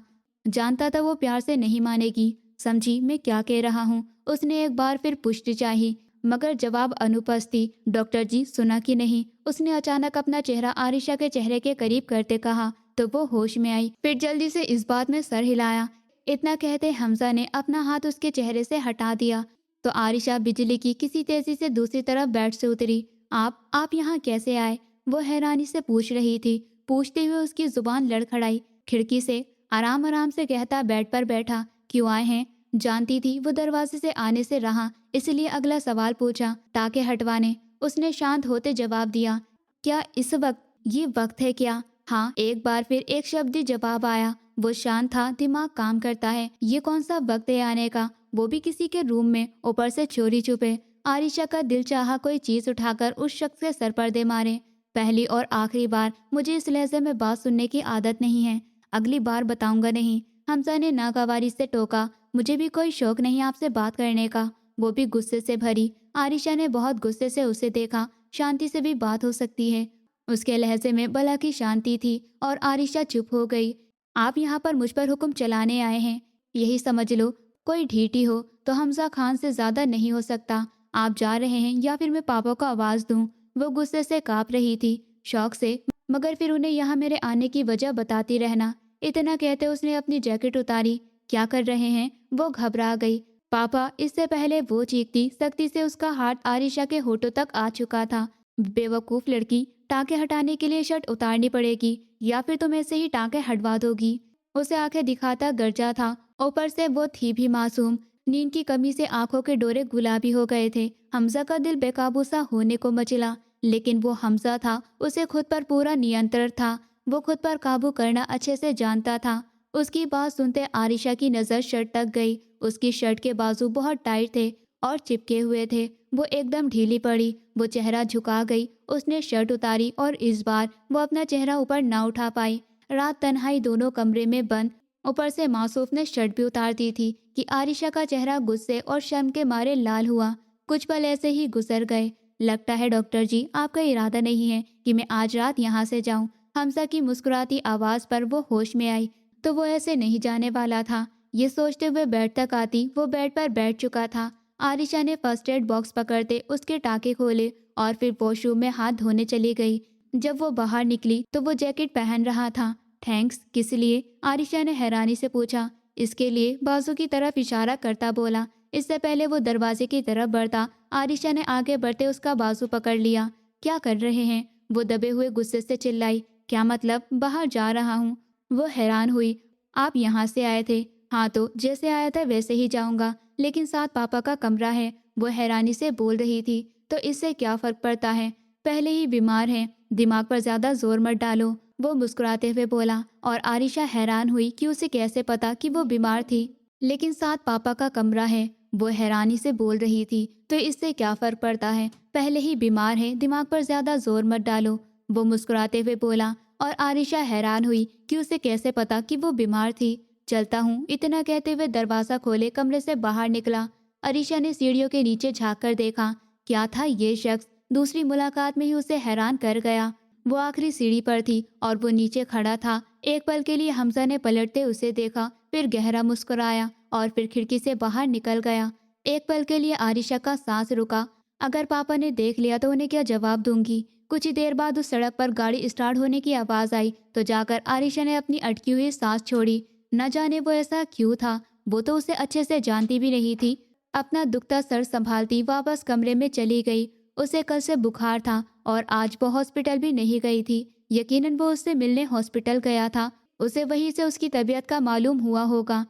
جانتا تھا وہ پیار سے نہیں مانے گی۔ سمجھی میں کیا کہہ رہا ہوں؟ اس نے ایک بار پھر پشت چاہی، مگر جواب انوپستھی۔ ڈاکٹر جی سنا کہ نہیں؟ اس نے اچانک اپنا چہرہ عائشہ کے چہرے کے قریب کرتے کہا تو وہ ہوش میں آئی، پھر جلدی سے اس بات میں سر ہلایا۔ اتنا کہتے حمزہ نے اپنا ہاتھ اس کے چہرے سے ہٹا دیا تو عائشہ بجلی کی کسی تیزی سے دوسری طرف بیڈ سے اتری۔ آپ یہاں کیسے آئے؟ وہ حیرانی سے پوچھ رہی تھی۔ پوچھتے ہوئے اس کی زبان لڑکھڑائی۔ کھڑکی سے آرام آرام سے کہتا بیڈ پر بیٹھا۔ کیوں آئے ہیں؟ جانتی تھی وہ دروازے سے آنے سے رہا، اس لیے اگلا سوال پوچھا، ٹانکے ہٹوانے۔ اس نے شانت ہوتے جواب دیا۔ کیا اس وقت؟ یہ وقت ہے کیا؟ ہاں، ایک بار پھر ایک شبدی جواب آیا۔ وہ شانت تھا، دماغ کام کرتا ہے، یہ کون سا وقت ہے آنے کا؟ وہ بھی کسی کے روم میں، اوپر سے چوری چھپے۔ عائشہ کا دل چاہا کوئی چیز اٹھا کر اس شخص کے سر پر دے مارے۔ پہلی اور آخری بار، مجھے اس لہجے میں بات سننے کی عادت نہیں ہے، اگلی بار بتاؤں گا نہیں۔ حمزہ نے ناگواری سے ٹوکا۔ مجھے بھی کوئی شوق نہیں آپ سے بات کرنے کا۔ وہ بھی غصے سے بھری۔ عائشہ نے بہت غصے سے اسے دیکھا۔ شانتی سے بھی بات ہو سکتی ہے۔ اس کے لہجے میں بلا کی شانتی تھی اور عائشہ چپ ہو گئی۔ آپ یہاں پر مجھ پر حکم چلانے آئے ہیں، یہی سمجھ لو۔ کوئی ڈھیٹی ہو تو حمزہ خان سے زیادہ نہیں ہو سکتا۔ آپ جا رہے ہیں یا پھر میں پاپا کو آواز دوں؟ وہ غصے سے کانپ رہی تھی، شوق سے، مگر پھر انہیں یہاں میرے آنے کی وجہ بتاتی رہنا۔ اتنا کہتے اس نے اپنی جیکٹ اتاری۔ کیا کر رہے ہیں؟ وہ گھبرا گئی۔ پاپا! اس سے پہلے وہ چیختی، سختی سے اس کا ہاتھ عائشہ کے ہونٹوں تک آ چکا تھا۔ بے وقوف لڑکی، ٹانکے ہٹانے کے لیے شرٹ اتارنی پڑے گی یا پھر تم ایسے ہی ٹانکے ہٹوا دو گی؟ اسے آنکھیں دکھاتا گرجا تھا، اوپر سے وہ تھی بھی معصوم۔ نیند کی کمی سے آنکھوں کے ڈورے گلابی ہو گئے تھے۔ حمزہ کا دل بے قابو سا ہونے کو مچلا، لیکن وہ حمزہ تھا، اسے خود پر پورا نینترن تھا۔ وہ خود پر قابو کرنا اچھے سے جانتا تھا۔ اس کی بات سنتے عائشہ کی نظر شرٹ تک گئی۔ اس کی شرٹ کے بازو بہت ٹائٹ تھے اور چپکے ہوئے تھے۔ وہ ایک دم ڈھیلی پڑی۔ وہ چہرہ جھکا گئی۔ اس نے شرٹ اتاری اور اس بار وہ اپنا چہرہ اوپر نہ اٹھا پائی۔ رات تنہائی، دونوں کمرے میں بند، اوپر سے معصوف نے شرٹ بھی اتار دی تھی کہ عائشہ کا چہرہ غصے اور شرم کے مارے لال ہوا۔ کچھ پل ایسے ہی گزر گئے۔ لگتا ہے ڈاکٹر جی آپ کا ارادہ نہیں ہے کہ میں آج رات یہاں سے جاؤں۔ حمزہ کی مسکراتی آواز پر وہ ہوش میں آئی تو وہ ایسے نہیں جانے والا تھا۔ یہ سوچتے ہوئے بیڈ تک آتی، وہ بیڈ پر بیٹھ چکا تھا۔ عائشہ نے فرسٹ ایڈ باکس پکڑتے اس کے ٹانکے کھولے اور پھر واش روم میں ہاتھ دھونے چلی گئی۔ جب وہ باہر نکلی تو وہ جیکٹ پہن رہا تھا۔ تھینکس، کس لیے؟ عائشہ نے حیرانی سے پوچھا۔ اس کے لیے، بازو کی طرف اشارہ کرتا بولا۔ اس سے پہلے وہ دروازے کی طرف بڑھتا، عائشہ نے آگے بڑھتے اس کا بازو پکڑ لیا۔ کیا کر رہے ہیں؟ وہ دبے ہوئے غصے سے چلائی۔ کیا مطلب؟ باہر جا رہا ہوں۔ وہ حیران ہوئی۔ آپ یہاں سے آئے تھے؟ ہاں تو جیسے آیا تھا ویسے ہی جاؤں گا، لیکن ساتھ پاپا کا کمرہ ہے۔ وہ حیرانی سے بول رہی تھی۔ تو اس سے کیا فرق پڑتا ہے؟ پہلے ہی بیمار ہیں، دماغ پر زیادہ زور مت ڈالو، وہ مسکراتے ہوئے بولا۔ اور عائشہ حیران ہوئی کہ اسے کیسے پتا کہ وہ بیمار تھی۔ لیکن ساتھ پاپا کا کمرہ ہے۔ وہ حیرانی سے بول رہی تھی، تو اس سے کیا فرق پڑتا ہے، پہلے ہی بیمار ہے، دماغ پر زیادہ زور مت ڈالو۔ وہ مسکراتے ہوئے بولا، اور عائشہ حیران ہوئی کہ اسے کیسے پتا کہ وہ بیمار تھی۔ چلتا ہوں، اتنا کہتے ہوئے دروازہ کھولے کمرے سے باہر نکلا۔ عائشہ نے سیڑھیوں کے نیچے جھانک کر دیکھا، کیا تھا یہ شخص؟ دوسری ملاقات میں ہی اسے حیران کر گیا۔ وہ آخری سیڑھی پر تھی اور وہ نیچے کھڑا تھا۔ ایک پل کے لیے حمزہ نے پلٹتے اسے دیکھا، پھر گہرا مسکرایا اور پھر کھڑکی سے باہر نکل گیا۔ ایک پل کے لیے عائشہ کا سانس رکا، اگر پاپا نے دیکھ لیا تو انہیں کیا جواب دوں گی۔ کچھ ہی دیر بعد اس سڑک پر گاڑی اسٹارٹ ہونے کی آواز آئی تو جا کر عائشہ نے اپنی اٹکی ہوئی سانس چھوڑی۔ نہ جانے وہ ایسا کیوں تھا، وہ تو اسے اچھے سے جانتی بھی نہیں تھی۔ اپنا دکھتا سر سنبھالتی واپس کمرے میں چلی گئی۔ اسے کل سے بخار تھا اور آج وہ ہاسپٹل بھی نہیں گئی تھی۔ یقیناً وہ اس سے ملنے ہاسپٹل گیا تھا، اسے وہیں سے اس کی طبیعت کا معلوم ہوا ہوگا۔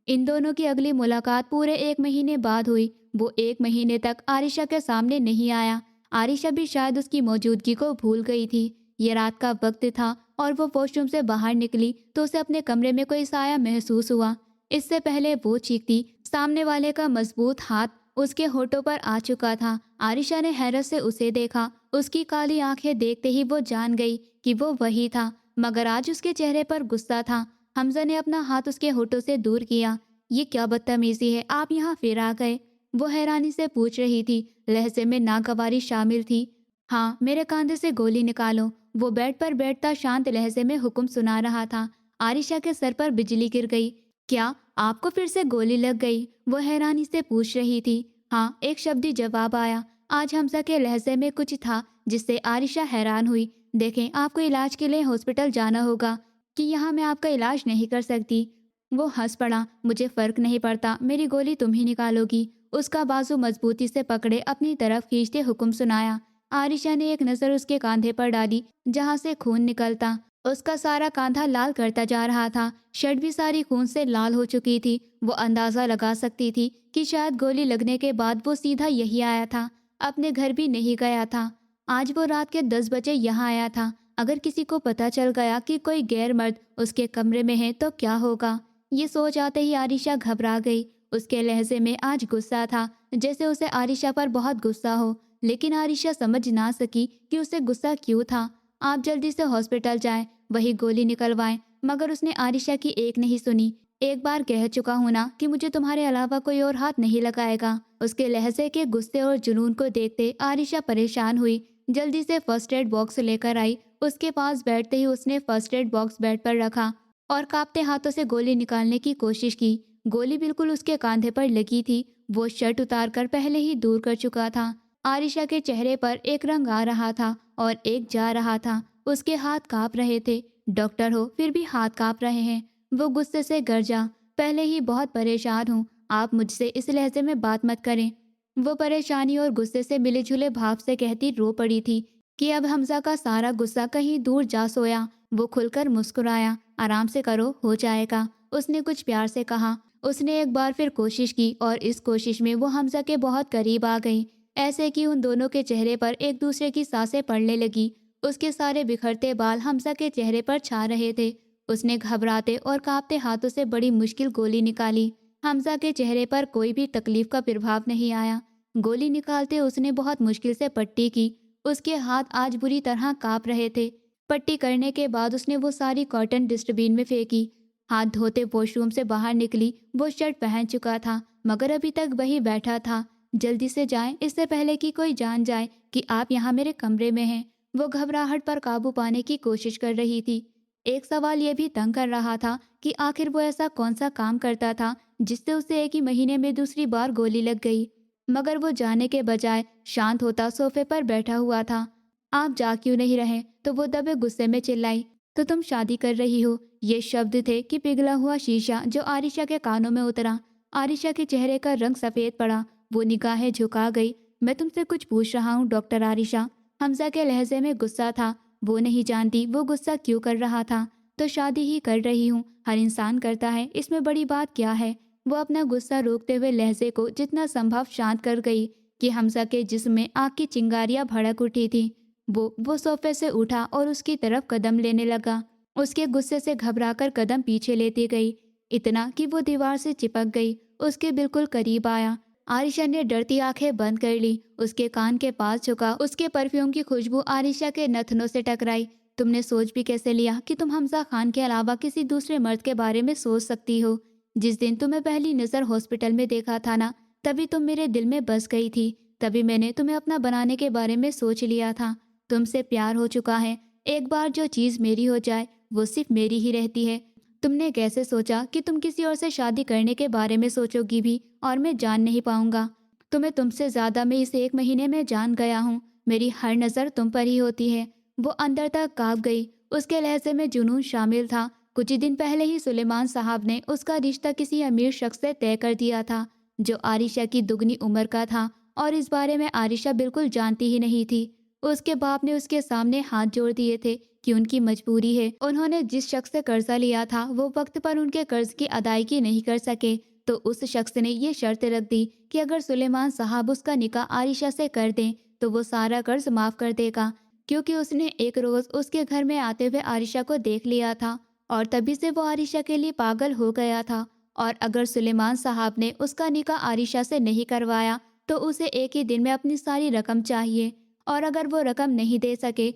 ان دونوں کی اگلی ملاقات پورے 1 مہینے بعد ہوئی۔ وہ 1 مہینے تک عائشہ کے سامنے نہیں آیا۔ عائشہ بھی شاید اس کی موجودگی کو بھول گئی تھی۔ یہ رات کا وقت تھا اور وہ واش روم سے باہر نکلی تو اسے اپنے کمرے میں کوئی سایہ محسوس ہوا۔ اس سے پہلے وہ چیختی، سامنے والے کا مضبوط ہاتھ اس کے ہونٹوں پر آ چکا تھا۔ عائشہ نے حیرت سے اسے دیکھا، اس کی کالی آنکھیں دیکھتے ہی وہ جان گئی کہ وہ وہی تھا، مگر آج اس کے چہرے پر غصہ تھا۔ حمزہ نے اپنا ہاتھ اس کے ہونٹوں سے دور کیا۔ یہ کیا بدتمیزی ہے، آپ یہاں پھر آ گئے؟ وہ حیرانی سے پوچھ رہی تھی، لہجے میں ناگواری شامل تھی۔ ہاں، میرے کاندھے سے گولی نکالو، وہ بیڈ پر بیٹھتا شانت لہجے میں حکم سنا رہا تھا۔ عائشہ کے سر پر بجلی گر گئی۔ کیا آپ کو پھر سے گولی لگ گئی؟ وہ حیرانی سے پوچھ رہی تھی۔ ہاں، ایک شبدی جواب آیا۔ آج حمزہ کے لہجے میں کچھ تھا جس سے عائشہ حیران ہوئی۔ دیکھیں، آپ کو علاج کے لیے ہاسپٹل جانا ہوگا، کہ یہاں میں آپ کا علاج نہیں کر سکتی۔ وہ ہنس پڑا، مجھے فرق نہیں پڑتا، میری گولی تم ہی نکالو گی۔ اس کا بازو مضبوطی سے پکڑے اپنی طرف کھینچتے حکم سنایا۔ عائشہ نے ایک نظر اس کے کاندھے پر ڈالی جہاں سے خون نکلتا۔ اس کا سارا کاندھا لال کرتا جا رہا تھا، شرٹ بھی ساری خون سے لال ہو چکی تھی۔ وہ اندازہ لگا سکتی تھی کہ شاید گولی لگنے کے بعد وہ سیدھا یہی آیا تھا، اپنے گھر بھی نہیں گیا تھا۔ آج وہ رات کے 10 بجے یہاں آیا تھا۔ اگر کسی کو پتہ چل گیا کہ کوئی غیر مرد اس کے کمرے میں ہے تو کیا ہوگا؟ یہ سوچ آتے ہی عائشہ گھبرا گئی۔ اس کے لہجے میں آج غصہ تھا، جیسے اسے عائشہ پر بہت غصہ ہو، لیکن عائشہ سمجھ نہ سکی کہ اسے غصہ کیوں تھا۔ آپ جلدی سے ہاسپٹل جائیں، وہی گولی نکلوائیں۔ مگر اس نے عائشہ کی ایک نہیں سنی۔ ایک بار کہہ چکا ہوں نا کہ مجھے تمہارے علاوہ کوئی اور ہاتھ نہیں لگائے گا۔ اس کے لہجے کے غصے اور جنون کو دیکھتے عائشہ پریشان ہوئی، جلدی سے فرسٹ ایڈ باکس لے کر آئی۔ اس کے پاس بیٹھتے ہی اس نے فرسٹ ایڈ باکس بیڈ پر رکھا اور کانپتے ہاتھوں سے گولی نکالنے کی کوشش کی۔ گولی بالکل اس کے کاندھے پر لگی تھی۔ وہ شرٹ اتار کر پہلے ہی دور کر چکا تھا۔ عائشہ کے چہرے پر ایک رنگ آ رہا تھا اور ایک جا رہا تھا۔ اس کے ہاتھ کانپ رہے تھے۔ ڈاکٹر ہو پھر بھی ہاتھ کانپ رہے ہیں۔ وہ غصے سے گرجا، پہلے ہی بہت پریشان ہوں، آپ مجھ سے اس لہجے میں بات مت کریں۔ وہ پریشانی اور غصے سے ملے جھولے بھاپ سے کہتی رو پڑی تھی کہ اب حمزہ کا سارا غصہ کہیں دور جا سویا۔ وہ کھل کر مسکرایا، آرام سے کرو، ہو جائے گا، اس نے کچھ پیار سے کہا۔ اس نے ایک بار پھر کوشش کی اور اس کوشش میں وہ حمزہ کے بہت قریب آ گئی، ایسے کہ ان دونوں کے چہرے پر ایک دوسرے کی سانسیں پڑنے لگی۔ اس کے سارے بکھرتے بال حمزہ کے چہرے پر چھا رہے تھے۔ اس نے گھبراتے اور کانپتے ہاتھوں سے بڑی مشکل گولی نکالی۔ حمزہ کے چہرے پر کوئی بھی تکلیف کا پربھاؤ نہیں آیا۔ گولی نکالتے اس نے بہت مشکل سے پٹی کی۔ اس کے ہاتھ آج بری طرح کانپ رہے تھے۔ پٹی کرنے کے بعد اس نے وہ ساری کاٹن ڈسٹ بین میں پھینکی۔ ہاتھ دھوتے واش روم سے باہر نکلی۔ وہ شرٹ پہن چکا تھا مگر ابھی تک وہی بیٹھا تھا۔ جلدی سے جائیں، اس سے پہلے کہ کوئی جان جائے کہ آپ یہاں میرے کمرے میں ہیں۔ وہ گھبراہٹ پر قابو پانے کی کوشش کر رہی تھی۔ ایک سوال یہ بھی تنگ کر رہا تھا کہ آخر وہ ایسا کون سا کام کرتا تھا جس سے اسے ایک ہی مہینے میں دوسری بار گولی لگ گئی۔ مگر وہ جانے کے بجائے شانت ہوتا صوفے پر بیٹھا ہوا تھا۔ آپ جا کیوں نہیں رہے؟ تو وہ دبے غصے میں چلائی، تو تم شادی کر رہی ہو؟ یہ شبد تھے کہ پگھلا ہوا شیشہ جو عائشہ کے کانوں میں اترا۔ عائشہ کے چہرے کا رنگ سفید پڑا، وہ نگاہیں جھکا گئی۔ میں تم سے کچھ پوچھ رہا ہوں ڈاکٹر عائشہ۔ حمزہ کے لہجے میں غصہ تھا۔ وہ نہیں جانتی وہ غصہ کیوں کر رہا تھا۔ تو شادی ہی کر رہی ہوں، ہر انسان کرتا ہے، اس میں بڑی بات کیا ہے؟ وہ اپنا غصہ روکتے ہوئے لہجے کو جتنا سنبھو شانت کر گئی کہ حمزہ کے جسم میں آگ کی چنگاریاں بھڑک اٹھی تھی۔ وہ صوفے سے اٹھا اور اس کی طرف قدم لینے لگا۔ اس کے غصے سے گھبرا کر قدم پیچھے لیتی گئی۔ اتنا کہ وہ دیوار سے چپک گئی، اس کے بالکل قریب آیا۔ عائشہ نے ڈرتی آنکھیں بند کر لی، اس کے کان کے پاس جھکا، اس کے پرفیوم کی خوشبو عائشہ کے نتنوں سے ٹکرائی۔ تم نے سوچ بھی کیسے لیا کہ تم حمزہ خان کے علاوہ کسی دوسرے مرد کے بارے میں سوچ سکتی ہو؟ جس دن تمہیں پہلی نظر ہاسپٹل میں دیکھا تھا نا، تبھی تم میرے دل میں بس گئی تھی، تبھی میں نے تمہیں اپنا بنانے کے بارے میں سوچ لیا تھا۔ تم سے پیار ہو چکا ہے، ایک بار جو چیز میری ہو جائے وہ صرف میری ہی رہتی ہے۔ تم نے کیسے سوچا کہ تم کسی اور سے شادی کرنے کے بارے میں سوچو گی بھی اور میں جان نہیں پاؤں گا؟ تم سے زیادہ میں اس 1 مہینے میں جان گیا ہوں، میری ہر نظر تم پر ہی ہوتی ہے۔ وہ اندر تک کانپ گئی، اس کے لہجے میں جنون شامل تھا۔ کچھ دن پہلے ہی سلیمان صاحب نے اس کا رشتہ کسی امیر شخص سے طے کر دیا تھا جو عائشہ کی دگنی عمر کا تھا، اور اس بارے میں عائشہ بالکل جانتی ہی نہیں تھی۔ اس کے باپ نے اس کے سامنے ہاتھ جوڑ دیے تھے کہ ان کی مجبوری ہے، انہوں نے جس شخص سے قرضہ لیا تھا وہ وقت پر ان کے قرض کی ادائیگی نہیں کر سکے، تو اس شخص نے یہ شرط رکھ دی کہ اگر سلیمان صاحب اس کا نکاح عائشہ سے کر دیں تو وہ سارا قرض معاف کر دے گا، کیونکہ اس نے ایک روز اس کے گھر میں آتے ہوئے عائشہ کو دیکھ لیا تھا اور تبھی سے وہ عائشہ کے لیے پاگل ہو گیا تھا، اور اگر سلیمان صاحب نے اس کا نکاح عائشہ سے نہیں کروایا تو اسے ایک ہی دن میں اپنی ساری رقم چاہیے، اور اگر وہ رقم نہیں دے سکے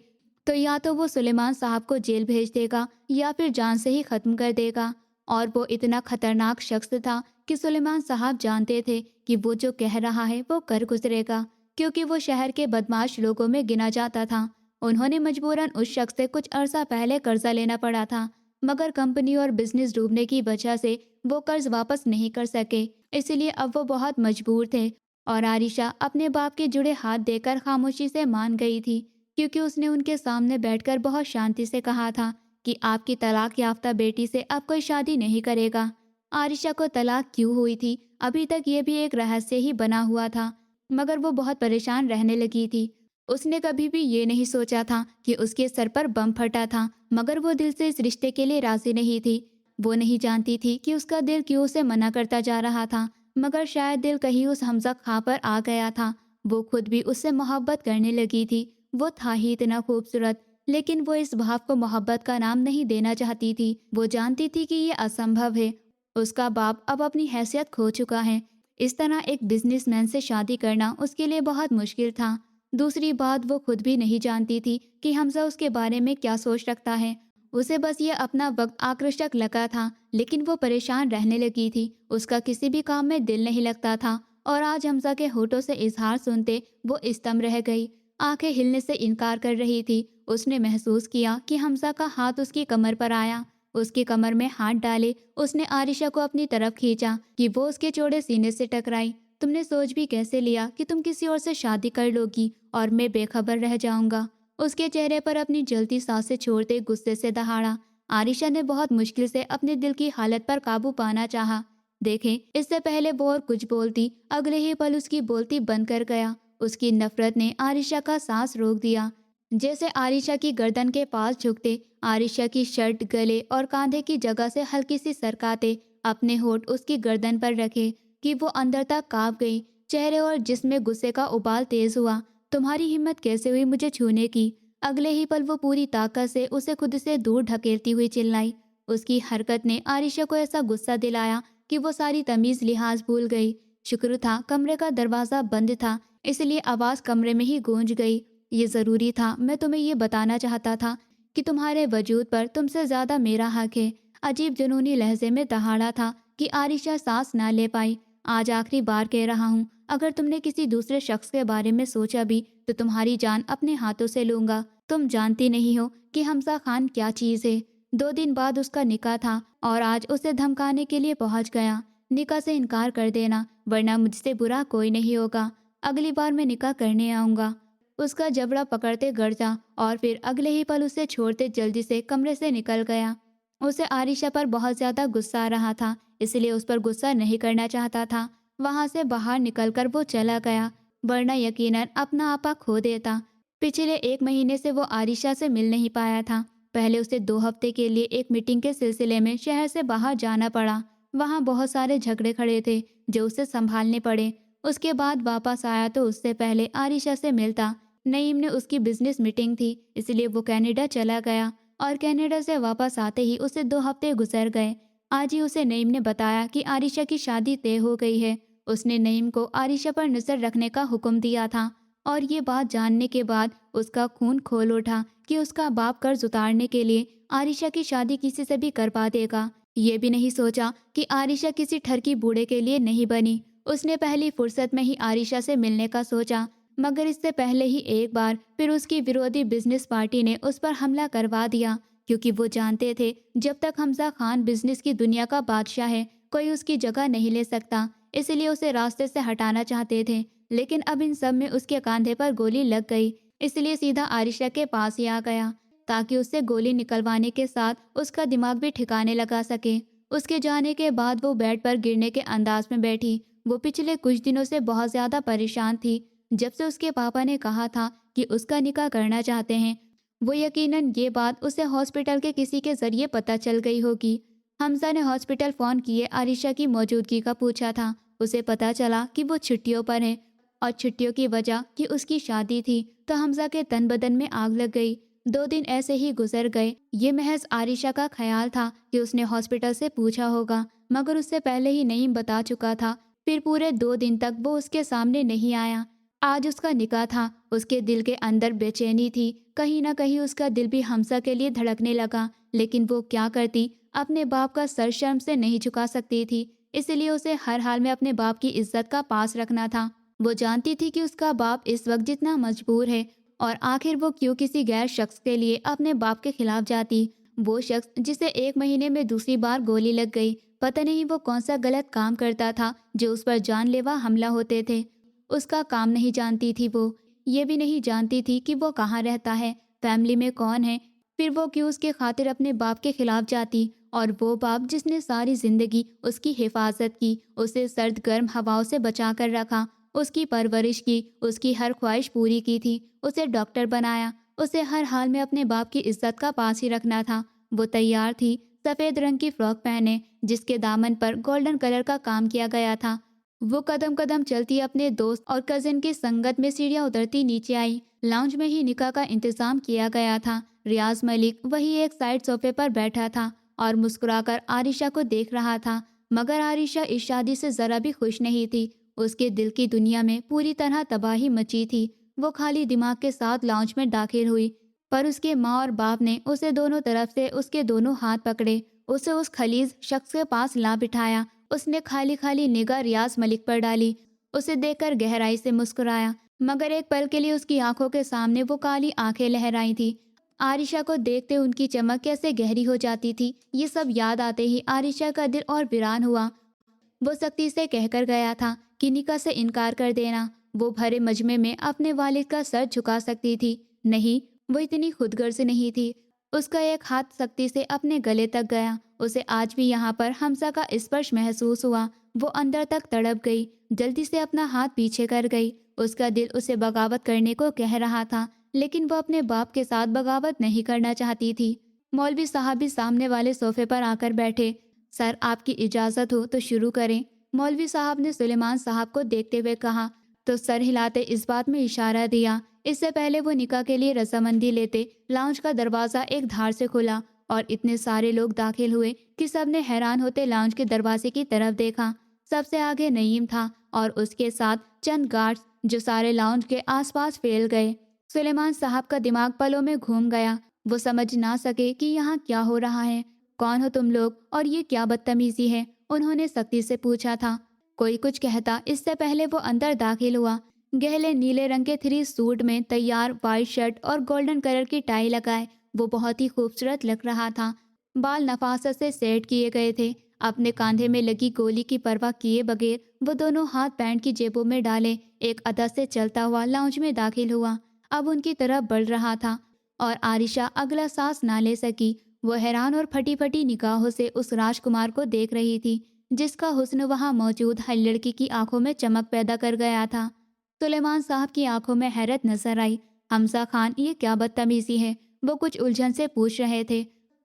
تو یا تو وہ سلیمان صاحب کو جیل بھیج دے گا یا پھر جان سے ہی ختم کر دے گا۔ اور وہ اتنا خطرناک شخص تھا کہ سلیمان صاحب جانتے تھے کہ وہ جو کہہ رہا ہے وہ کر گزرے گا، کیونکہ وہ شہر کے بدمعاش لوگوں میں گنا جاتا تھا۔ انہوں نے مجبوراً اس شخص سے کچھ عرصہ پہلے قرضہ لینا پڑا تھا، مگر کمپنی اور بزنس ڈوبنے کی وجہ سے وہ قرض واپس نہیں کر سکے، اس لیے اب وہ بہت مجبور تھے، اور عائشہ اپنے باپ کے جڑے ہاتھ دے کر خاموشی سے مان گئی تھی، کیونکہ اس نے ان کے سامنے بیٹھ کر بہت شانتی سے کہا تھا کہ آپ کی طلاق یافتہ بیٹی سے اب کوئی شادی نہیں کرے گا۔ عائشہ کو طلاق کیوں ہوئی تھی ابھی تک یہ بھی ایک رہسیہ ہی بنا ہوا تھا، مگر وہ بہت پریشان رہنے لگی تھی۔ اس نے کبھی بھی یہ نہیں سوچا تھا کہ اس کے سر پر بم پھٹا تھا، مگر وہ دل سے اس رشتے کے لیے راضی نہیں تھی۔ وہ نہیں جانتی تھی کہ اس کا دل کیوں اسے منع کرتا جا رہا تھا، مگر شاید دل کہیں اس حمزہ خاں پر آ گیا تھا۔ وہ خود بھی اس سے محبت کرنے لگی تھی، وہ تھا ہی اتنا خوبصورت، لیکن وہ اس بھاو کو محبت کا نام نہیں دینا چاہتی تھی۔ وہ جانتی تھی کہ یہ اسمبھو ہے، اس کا باپ اب اپنی حیثیت کھو چکا ہے، اس طرح ایک بزنس مین سے شادی کرنا اس کے لیے بہت مشکل تھا۔ دوسری بات، وہ خود بھی نہیں جانتی تھی کہ حمزہ اس کے بارے میں کیا سوچ رکھتا ہے، اسے بس یہ اپنا وقت آکرشک لگا تھا، لیکن وہ پریشان رہنے لگی تھی، اس کا کسی بھی کام میں دل نہیں لگتا تھا، اور آج حمزہ کے ہونٹوں سے اظہار سنتے وہ استم رہ گئی، آنکھیں ہلنے سے انکار کر رہی تھی۔ اس نے محسوس کیا کہ حمزہ کا ہاتھ اس کی کمر پر آیا، اس کی کمر میں ہاتھ ڈالے اس نے عائشہ کو اپنی طرف کھینچا کہ وہ اس کے چوڑے سینے سے ٹکرائی۔ تم نے سوچ بھی کیسے لیا کہ تم کسی اور سے شادی کر لو گی اور میں بے خبر رہ جاؤں گا؟ اس کے چہرے پر اپنی جلتی سانسیں چھوڑتے غصے سے دہاڑا۔ عائشہ نے بہت مشکل سے اپنے دل کی حالت پر قابو پانا چاہا۔ دیکھیں، اس سے پہلے وہ اور کچھ بولتی، اگلے ہی پل اس کی بولتی بند کر گیا۔ اس کی نفرت نے عائشہ کا سانس روک دیا۔ جیسے عائشہ کی گردن کے پاس جھکتے، عائشہ کی شرٹ گلے اور کاندھے کی جگہ سے ہلکی سی سرکاتے، اپنے ہونٹ اس کی گردن پر رکھے کہ وہ اندر تک کانپ گئی، چہرے اور جسم میں غصے کا ابال تیز ہوا۔ تمہاری ہمت کیسے ہوئی مجھے چھونے کی؟ اگلے ہی پل وہ پوری طاقت سے اسے خود سے دور ڈھکیلتی ہوئی چلائی۔ اس کی حرکت نے عائشہ کو ایسا غصہ دلایا کہ وہ ساری تمیز لحاظ بھول گئی۔ شکر تھا کمرے کا دروازہ بند تھا، اس لیے آواز کمرے میں ہی گونج گئی۔ یہ ضروری تھا، میں تمہیں یہ بتانا چاہتا تھا کہ تمہارے وجود پر تم سے زیادہ میرا حق ہے۔ عجیب جنونی لہجے میں دہاڑا تھا کہ عائشہ سانس نہ لے پائی۔ آج آخری بار کہہ رہا ہوں، اگر تم نے کسی دوسرے شخص کے بارے میں سوچا بھی تو تمہاری جان اپنے ہاتھوں سے لوں گا۔ تم جانتی نہیں ہو کہ حمزہ خان کیا چیز ہے۔ 2 دن بعد اس کا نکاح تھا اور آج اسے دھمکانے کے لیے پہنچ گیا۔ نکاح سے انکار کر دینا، ورنہ مجھ سے برا کوئی نہیں ہوگا۔ اگلی بار میں نکاح کرنے آؤں گا۔ اس کا جبڑا پکڑتے گرجا اور پھر اگلے ہی پل اسے چھوڑتے جلدی سے کمرے سے نکل گیا۔ اسے عائشہ پر بہت زیادہ غصہ آ رہا تھا، اس لیے اس پر غصہ نہیں کرنا چاہتا تھا۔ وہاں سے باہر نکل کر وہ چلا گیا، ورنہ یقیناً اپنا آپا کھو دیتا۔ پچھلے 1 مہینے سے وہ عائشہ سے مل نہیں پایا تھا۔ پہلے اسے 2 ہفتے کے لیے ایک میٹنگ کے سلسلے میں شہر سے باہر جانا پڑا۔ وہاں بہت سارے جھگڑے کھڑے تھے جو اسے سنبھالنے پڑے۔ اس کے بعد واپس آیا تو اس سے پہلے عائشہ سے ملتا۔ نعیم نے اس کی بزنس میٹنگ تھی، اس لیے وہ کینیڈا چلا گیا، اور کینیڈا سے واپس آتے ہی اسے 2 ہفتے گزر گئے۔ آج ہی اسے نعیم نے بتایا کہ عائشہ کی شادی طے ہو گئی ہے۔ اس نے نعیم کو عائشہ پر نظر رکھنے کا حکم دیا تھا، اور یہ بات جاننے کے بعد اس کا خون کھول اٹھا کہ اس کا باپ قرض اتارنے کے لیے عائشہ کی شادی کسی سے بھی کروا دے گا۔ یہ بھی نہیں سوچا کہ عائشہ کسی ٹھرکی بوڑھے کے لیے نہیں بنی۔ اس نے پہلی فرصت میں ہی عائشہ سے ملنے کا سوچا، مگر اس سے پہلے ہی ایک بار پھر اس کی ورودی بزنس پارٹی نے اس پر حملہ کروا دیا، کیونکہ وہ جانتے تھے جب تک حمزہ خان بزنس کی دنیا کا بادشاہ ہے کوئی اس کی جگہ نہیں لے سکتا، اس لیے اسے راستے سے ہٹانا چاہتے تھے۔ لیکن اب ان سب میں اس کے کاندھے پر گولی لگ گئی، اس لیے سیدھا عائشہ کے پاس ہی آ گیا تاکہ اس سے گولی نکلوانے کے ساتھ اس کا دماغ بھی ٹھکانے لگا سکے۔ اس کے جانے کے بعد وہ بیڈ پر گرنے کے انداز میں بیٹھی۔ وہ پچھلے کچھ دنوں سے بہت زیادہ پریشان تھی۔ جب سے اس کے پاپا نے کہا تھا کہ اس کا نکاح کرنا چاہتے ہیں، وہ یقیناً یہ بات اسے ہاسپٹل کے کسی کے ذریعے پتہ چل گئی ہوگی۔ حمزہ نے ہاسپٹل فون کیے عائشہ کی موجودگی کا پوچھا تھا۔ اسے پتہ چلا کہ وہ چھٹیوں پر ہے، اور چھٹیوں کی وجہ کہ اس کی شادی تھی تو حمزہ کے تن بدن میں آگ لگ گئی۔ 2 دن ایسے ہی گزر گئے۔ یہ محض عائشہ کا خیال تھا کہ اس نے ہاسپٹل سے پوچھا ہوگا، مگر اس سے پہلے ہی نعیم بتا چکا تھا۔ پھر پورے 2 دن تک وہ اس کے سامنے نہیں آیا۔ آج اس کا نکاح تھا۔ اس کے دل کے اندر بے چینی تھی، کہیں نہ کہیں اس کا دل بھی حمزہ کے لیے دھڑکنے لگا، لیکن وہ کیا کرتی، اپنے باپ کا سر شرم سے نہیں جھکا سکتی تھی، اس لیے اسے ہر حال میں اپنے باپ کی عزت کا پاس رکھنا تھا۔ وہ جانتی تھی کہ اس کا باپ اس وقت جتنا مجبور ہے، اور آخر وہ کیوں کسی غیر شخص کے لیے اپنے باپ کے خلاف جاتی۔ وہ شخص جسے 1 مہینے میں دوسری بار گولی لگ گئی، پتہ نہیں وہ کون سا غلط کام کرتا تھا جو اس پر جان لیوا حملہ ہوتے تھے۔ اس کا کام نہیں جانتی تھی، وہ یہ بھی نہیں جانتی تھی کہ وہ کہاں رہتا ہے، فیملی میں کون ہے، پھر وہ کیوں اس کے خاطر اپنے باپ کے خلاف جاتی، اور وہ باپ جس نے ساری زندگی اس کی حفاظت کی، اسے سرد گرم ہواؤں سے بچا کر رکھا، اس کی پرورش کی، اس کی ہر خواہش پوری کی تھی، اسے ڈاکٹر بنایا، اسے ہر حال میں اپنے باپ کی عزت کا پاس ہی رکھنا تھا۔ وہ تیار تھی، سفید رنگ کی فراک پہنے جس کے دامن پر گولڈن کلر کا کام کیا گیا تھا۔ وہ قدم قدم چلتی اپنے دوست اور کزن کی سنگت میں سیڑھیاں اترتی نیچے آئی۔ لاؤنج میں ہی نکاح کا انتظام کیا گیا تھا۔ ریاض ملک وہی ایک سائڈ صوفے پر بیٹھا تھا اور مسکرا کر عائشہ کو دیکھ رہا تھا، مگر عائشہ اس شادی سے ذرا بھی خوش نہیں تھی۔ اس کے دل کی دنیا میں پوری طرح تباہی مچی تھی۔ وہ خالی دماغ کے ساتھ لاؤنج میں داخل ہوئی، پر اس کے ماں اور باپ نے اسے دونوں طرف سے اس کے دونوں ہاتھ پکڑے، اسے اس خلیز شخص کے پاس لا بٹھایا۔ اس نے خالی نگاہ ریاض ملک پر ڈالی، اسے دیکھ کر گہرائی سے مسکرایا، مگر ایک پل کے لیے اس کی آنکھوں کے سامنے وہ کالی آنکھیں لہرائی تھی۔ عائشہ کو دیکھتے ان کی چمک کیسے گہری ہو جاتی تھی، یہ سب یاد آتے ہی عائشہ کا دل اور ویران ہوا۔ وہ سختی سے کہہ کر گیا تھا کہ نکاح سے انکار کر دینا۔ وہ بھرے مجمع میں اپنے والد کا سر جھکا سکتی تھی، نہیں، وہ اتنی خود غرض نہیں تھی۔ اس کا ایک ہاتھ سختی سے اپنے گلے تک گیا، اسے آج بھی یہاں پر حمزہ کا اسپرش محسوس ہوا۔ وہ اندر تک تڑپ گئی، جلدی سے اپنا ہاتھ پیچھے کر گئی۔ اس کا دل اسے بغاوت کرنے کو کہہ رہا تھا، لیکن وہ اپنے باپ کے ساتھ بغاوت نہیں کرنا چاہتی تھی۔ مولوی صاحب بھی سامنے والے صوفے پر آ کر بیٹھے۔ سر، آپ کی اجازت ہو تو شروع کریں، مولوی صاحب نے سلیمان صاحب کو دیکھتے ہوئے کہا، تو سر ہلاتے اس بات میں اشارہ دیا۔ اس سے پہلے وہ نکاح کے لیے رضامندی لیتے، لاؤنج کا دروازہ ایک دھار سے کھلا اور اتنے سارے لوگ داخل ہوئے کہ سب نے حیران ہوتے لاؤنج کے دروازے کی طرف دیکھا۔ سب سے آگے نعیم تھا اور اس کے ساتھ چند گارڈز جو سارے لاؤنج کے آس پاس پھیل گئے۔ سلیمان صاحب کا دماغ پلوں میں گھوم گیا۔ وہ سمجھ نہ سکے کہ یہاں کیا ہو رہا ہے۔ کون ہو تم لوگ اور یہ کیا بدتمیزی ہے؟ انہوں نے سختی سے پوچھا تھا۔ کوئی کچھ کہتا اس سے پہلے وہ اندر داخل ہوا۔ گہرے نیلے رنگ کے 3 سوٹ میں تیار، وائٹ شرٹ اور گولڈن کلر کی ٹائی لگائے وہ بہت ہی خوبصورت لگ رہا تھا۔ بال نفاست سے سیٹ کیے گئے تھے۔ اپنے کاندھے میں لگی گولی کی پرواہ کیے بغیر وہ دونوں ہاتھ پینٹ کی جیبوں میں ڈالے ایک ادا سے چلتا ہوا لاؤنج میں داخل ہوا۔ اب ان کی طرف بڑھ رہا تھا اور عائشہ اگلا سانس نہ لے سکی۔ وہ حیران اور پھٹی پھٹی نگاہوں سے اس راجکمار کو دیکھ رہی تھی جس کا حسن وہاں موجود ہر لڑکی کی آنکھوں میں چمک پیدا کر گیا تھا۔ سلیمان صاحب کی آنکھوں میں حیرت نظر آئی۔ حمزہ خان، یہ کیا بدتمیزی ہے؟ وہ کچھ الجھن سے پوچھ رہے تھے۔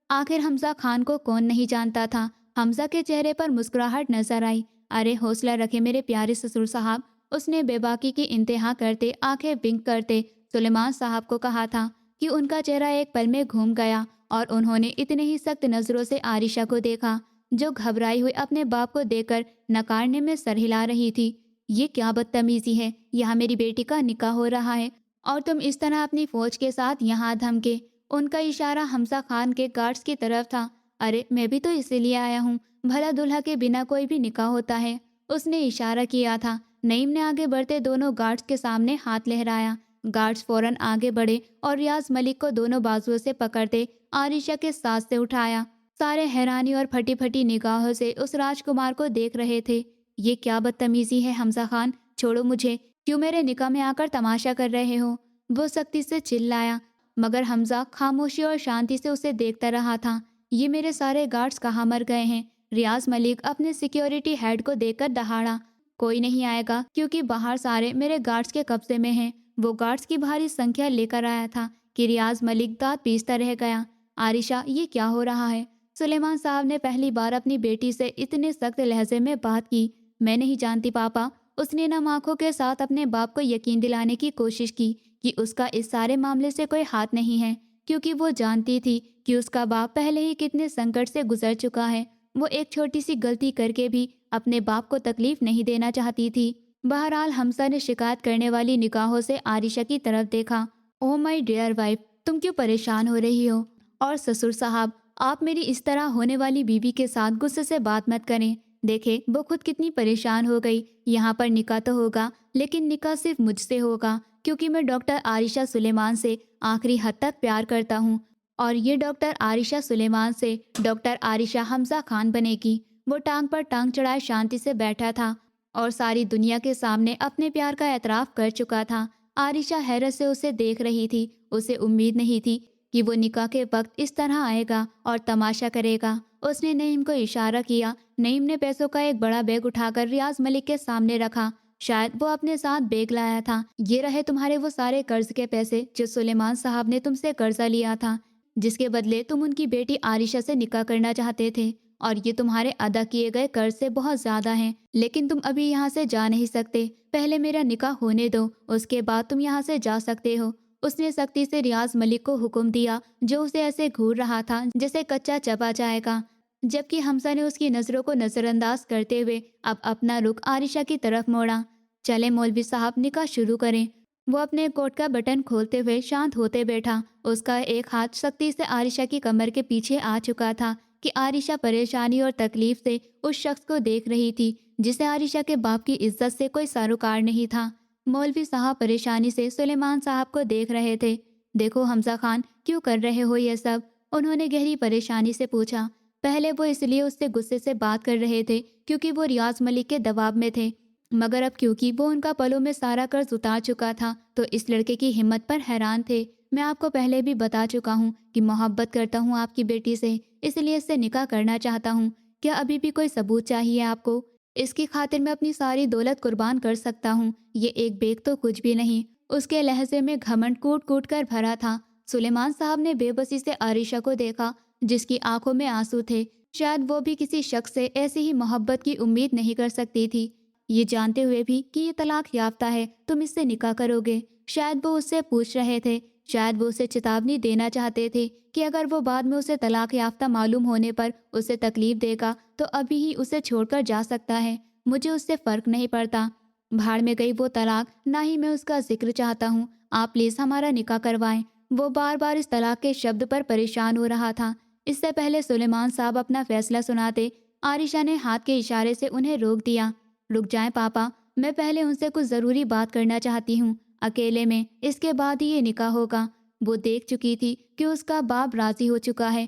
آخر حمزہ خان کو کون نہیں جانتا تھا؟ حمزہ کے چہرے پر مسکراہٹ نظر آئی۔ ارے حوصلہ رکھے میرے پیارے سسر صاحب، اس نے بے باکی کی انتہا کرتے آنکھیں ونک کرتے سلیمان صاحب کو کہا تھا کہ ان کا چہرہ ایک پل میں گھوم گیا اور انہوں نے اتنے ہی سخت نظروں سے عائشہ کو دیکھا۔ جو گھبرائی ہوئی اپنے باپ کو دیکھ کر نکارنے میں سر ہلا رہی تھی۔ یہ کیا بدتمیزی ہے، یہاں میری بیٹی کا نکاح ہو رہا ہے اور تم اس طرح اپنی فوج کے ساتھ یہاں دھمکے۔ ان کا اشارہ حمزہ خان کے گارڈز کی طرف تھا۔ ارے میں بھی تو اسی لیے آیا ہوں، بھلا دلہا کے بنا کوئی بھی نکاح ہوتا ہے؟ اس نے اشارہ کیا تھا۔ نعیم نے آگے بڑھتے دونوں گارڈز کے سامنے ہاتھ لہرایا۔ گارڈز فوراً آگے بڑھے اور ریاض ملک کو دونوں بازوؤں سے پکڑتے عائشہ کے ساتھ سے اٹھایا۔ سارے حیرانی اور پھٹی پھٹی نگاہوں سے اس راجکمار کو دیکھ رہے تھے۔ یہ کیا بدتمیزی ہے حمزہ خان، چھوڑو مجھے، کیوں میرے نکاح میں آ کر تماشا کر رہے ہو؟ وہ سختی سے چلایا، مگر حمزہ خاموشی اور شانتی سے اسے دیکھتا رہا تھا۔ یہ میرے سارے گارڈز کہاں مر گئے ہیں؟ ریاض ملک اپنے سیکیورٹی ہیڈ کو دیکھ کر دہاڑا۔ کوئی نہیں آئے گا کیونکہ باہر سارے میرے گارڈز کے قبضے میں ہیں۔ وہ گارڈز کی بھاری سنکھیا لے کر آیا تھا کہ ریاض ملک دانت پیستا رہ گیا۔ عائشہ، یہ کیا ہو رہا ہے؟ سلیمان صاحب نے پہلی بار اپنی بیٹی سے اتنے سخت لہجے میں بات کی۔ میں نہیں جانتی پاپا۔ اس نے نم آنکھوں کے ساتھ اپنے باپ کو یقین دلانے کی کوشش کی کہ اس کا اس سارے معاملے سے کوئی ہاتھ نہیں ہے، کیونکہ وہ جانتی تھی کہ اس کا باپ پہلے ہی کتنے سنکٹ سے گزر چکا ہے۔ وہ ایک چھوٹی سی غلطی کر کے بھی اپنے باپ کو تکلیف نہیں دینا چاہتی تھی۔ بہرحال حمزہ نے شکایت کرنے والی نگاہوں سے عائشہ کی طرف دیکھا۔ او مائی ڈیئر وائف، تم کیوں پریشان ہو رہی ہو؟ اور سسر صاحب، آپ میری اس طرح ہونے والی بیوی کے ساتھ غصے سے بات مت کریں۔ دیکھیں وہ خود کتنی پریشان ہو گئی۔ یہاں پر نکاح تو ہوگا، لیکن نکاح صرف مجھ سے ہوگا، کیونکہ میں ڈاکٹر عائشہ سلیمان سے آخری حد تک پیار کرتا ہوں، اور یہ ڈاکٹر عائشہ سلیمان سے ڈاکٹر عائشہ حمزہ خان بنے گی۔ وہ ٹانگ پر ٹانگ چڑھائے شانتی سے بیٹھا تھا اور ساری دنیا کے سامنے اپنے پیار کا اعتراف کر چکا تھا۔ عائشہ حیرت سے اسے دیکھ رہی تھی۔ اسے امید نہیں تھی کہ وہ نکاح کے وقت اس طرح آئے گا اور تماشا کرے گا۔ اس نے نعیم کو اشارہ کیا۔ نعیم نے پیسوں کا ایک بڑا بیگ اٹھا کر ریاض ملک کے سامنے رکھا۔ شاید وہ اپنے ساتھ بیگ لایا تھا۔ یہ رہے تمہارے وہ سارے قرض کے پیسے جو سلیمان صاحب نے تم سے قرضہ لیا تھا، جس کے بدلے تم ان کی بیٹی عائشہ سے نکاح کرنا چاہتے تھے، اور یہ تمہارے ادا کیے گئے قرض سے بہت زیادہ ہیں، لیکن تم ابھی یہاں سے جا نہیں سکتے۔ پہلے میرا نکاح ہونے دو، اس کے بعد تم یہاں سے جا سکتے ہو۔ اس نے سختی سے ریاض ملک کو حکم دیا، جو اسے ایسے گھور رہا تھا جیسے کچا چبا جائے گا، جبکہ حمزہ نے اس کی نظروں کو نظر انداز کرتے ہوئے اب اپنا رخ عائشہ کی طرف موڑا۔ چلے مولوی صاحب، نکاح شروع کریں۔ وہ اپنے کوٹ کا بٹن کھولتے ہوئے شانت ہوتے بیٹھا۔ اس کا ایک ہاتھ سختی سے عائشہ کی کمر کے پیچھے آ چکا تھا کہ عائشہ پریشانی اور تکلیف سے اس شخص کو دیکھ رہی تھی جسے عائشہ کے باپ کی عزت سے کوئی سروکار نہیں تھا۔ مولوی صاحب پریشانی سے سلیمان صاحب کو دیکھ رہے تھے۔ دیکھو حمزہ خان، کیوں کر رہے ہو یہ سب؟ انہوں نے گہری پریشانی سے پوچھا۔ پہلے وہ اس لیے اس سے غصے سے بات کر رہے تھے کیونکہ وہ ریاض ملک کے دباؤ میں تھے، مگر اب کیونکہ وہ ان کا پلوں میں سارا قرض اتار چکا تھا تو اس لڑکے کی ہمت پر حیران تھے۔ میں آپ کو پہلے بھی بتا چکا ہوں کہ محبت کرتا ہوں آپ کی بیٹی سے، اس لیے اس سے نکاح کرنا چاہتا ہوں۔ کیا ابھی بھی کوئی ثبوت چاہیے آپ کو؟ اس کی خاطر میں اپنی ساری دولت قربان کر سکتا ہوں۔ یہ ایک بیگ تو کچھ بھی نہیں۔ اس کے لہجے میں گھمنڈ کوٹ کوٹ کر بھرا تھا۔ سلیمان صاحب نے بے بسی سے عائشہ کو دیکھا، جس کی آنکھوں میں آنسو تھے۔ شاید وہ بھی کسی شخص سے ایسی ہی محبت کی امید نہیں کر سکتی تھی، یہ جانتے ہوئے بھی کہ یہ طلاق یافتہ ہے، تم اس سے نکاح کرو گے۔ شاید وہ اس سے پوچھ رہے تھے، شاید وہ اسے چتاونی دینا چاہتے تھے کہ اگر وہ بعد میں اسے طلاق یافتہ معلوم ہونے پر اسے تکلیف دے گا تو ابھی ہی اسے چھوڑ کر جا سکتا ہے۔ مجھے اس سے فرق نہیں پڑتا، بھاڑ میں گئی وہ طلاق، نہ ہی میں اس کا ذکر چاہتا ہوں۔ آپ پلیز ہمارا نکاح کروائیں۔ وہ بار بار اس طلاق کے شبد پر پریشان ہو رہا تھا۔ اس سے پہلے سلیمان صاحب اپنا فیصلہ سناتے، عائشہ نے ہاتھ کے اشارے سے انہیں روک دیا۔ رک جائیں پاپا، میں پہلے ان سے کچھ ضروری بات کرنا چاہتی ہوں، اکیلے میں، اس کے بعد ہی یہ نکاح ہوگا۔ وہ دیکھ چکی تھی کہ اس کا باپ راضی ہو چکا ہے،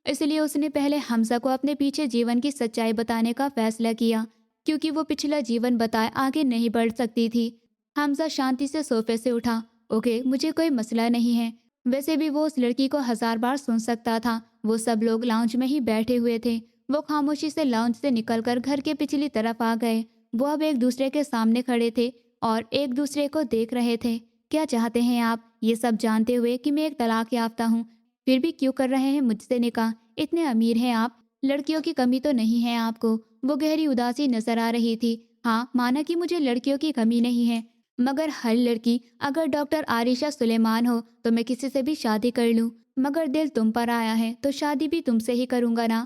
اس لیے اس نے پہلے حمزہ کو اپنے پیچھے جیون کی سچائی بتانے کا فیصلہ کیا، کیونکہ وہ پچھلا جیون بتائے آگے نہیں بڑھ سکتی تھی۔ حمزہ شانتی سے صوفے سے اٹھا۔ اوکے، مجھے کوئی مسئلہ نہیں ہے۔ ویسے بھی وہ اس لڑکی کو 1000 بار سن سکتا تھا۔ وہ سب لوگ لاؤنج میں ہی بیٹھے ہوئے تھے۔ وہ خاموشی سے لاؤنج سے نکل کر گھر کے پچھلی طرف آ گئے۔ وہ اب ایک دوسرے کے سامنے کھڑے تھے اور ایک دوسرے کو دیکھ رہے تھے۔ کیا چاہتے ہیں آپ؟ یہ سب جانتے ہوئے کہ میں ایک طلاق یافتہ ہوں، پھر بھی کیوں کر رہے ہیں مجھ سے نکاح؟ اتنے امیر ہیں آپ، لڑکیوں کی کمی تو نہیں ہے آپ کو؟ وہ گہری اداسی نظر آ رہی تھی۔ ہاں، مانا کہ مجھے لڑکیوں کی کمی نہیں ہے، مگر ہر لڑکی اگر ڈاکٹر عائشہ سلیمان ہو تو میں کسی سے بھی شادی کر لوں، مگر دل تم پر آیا ہے تو شادی بھی تم سے ہی کروں گا نا۔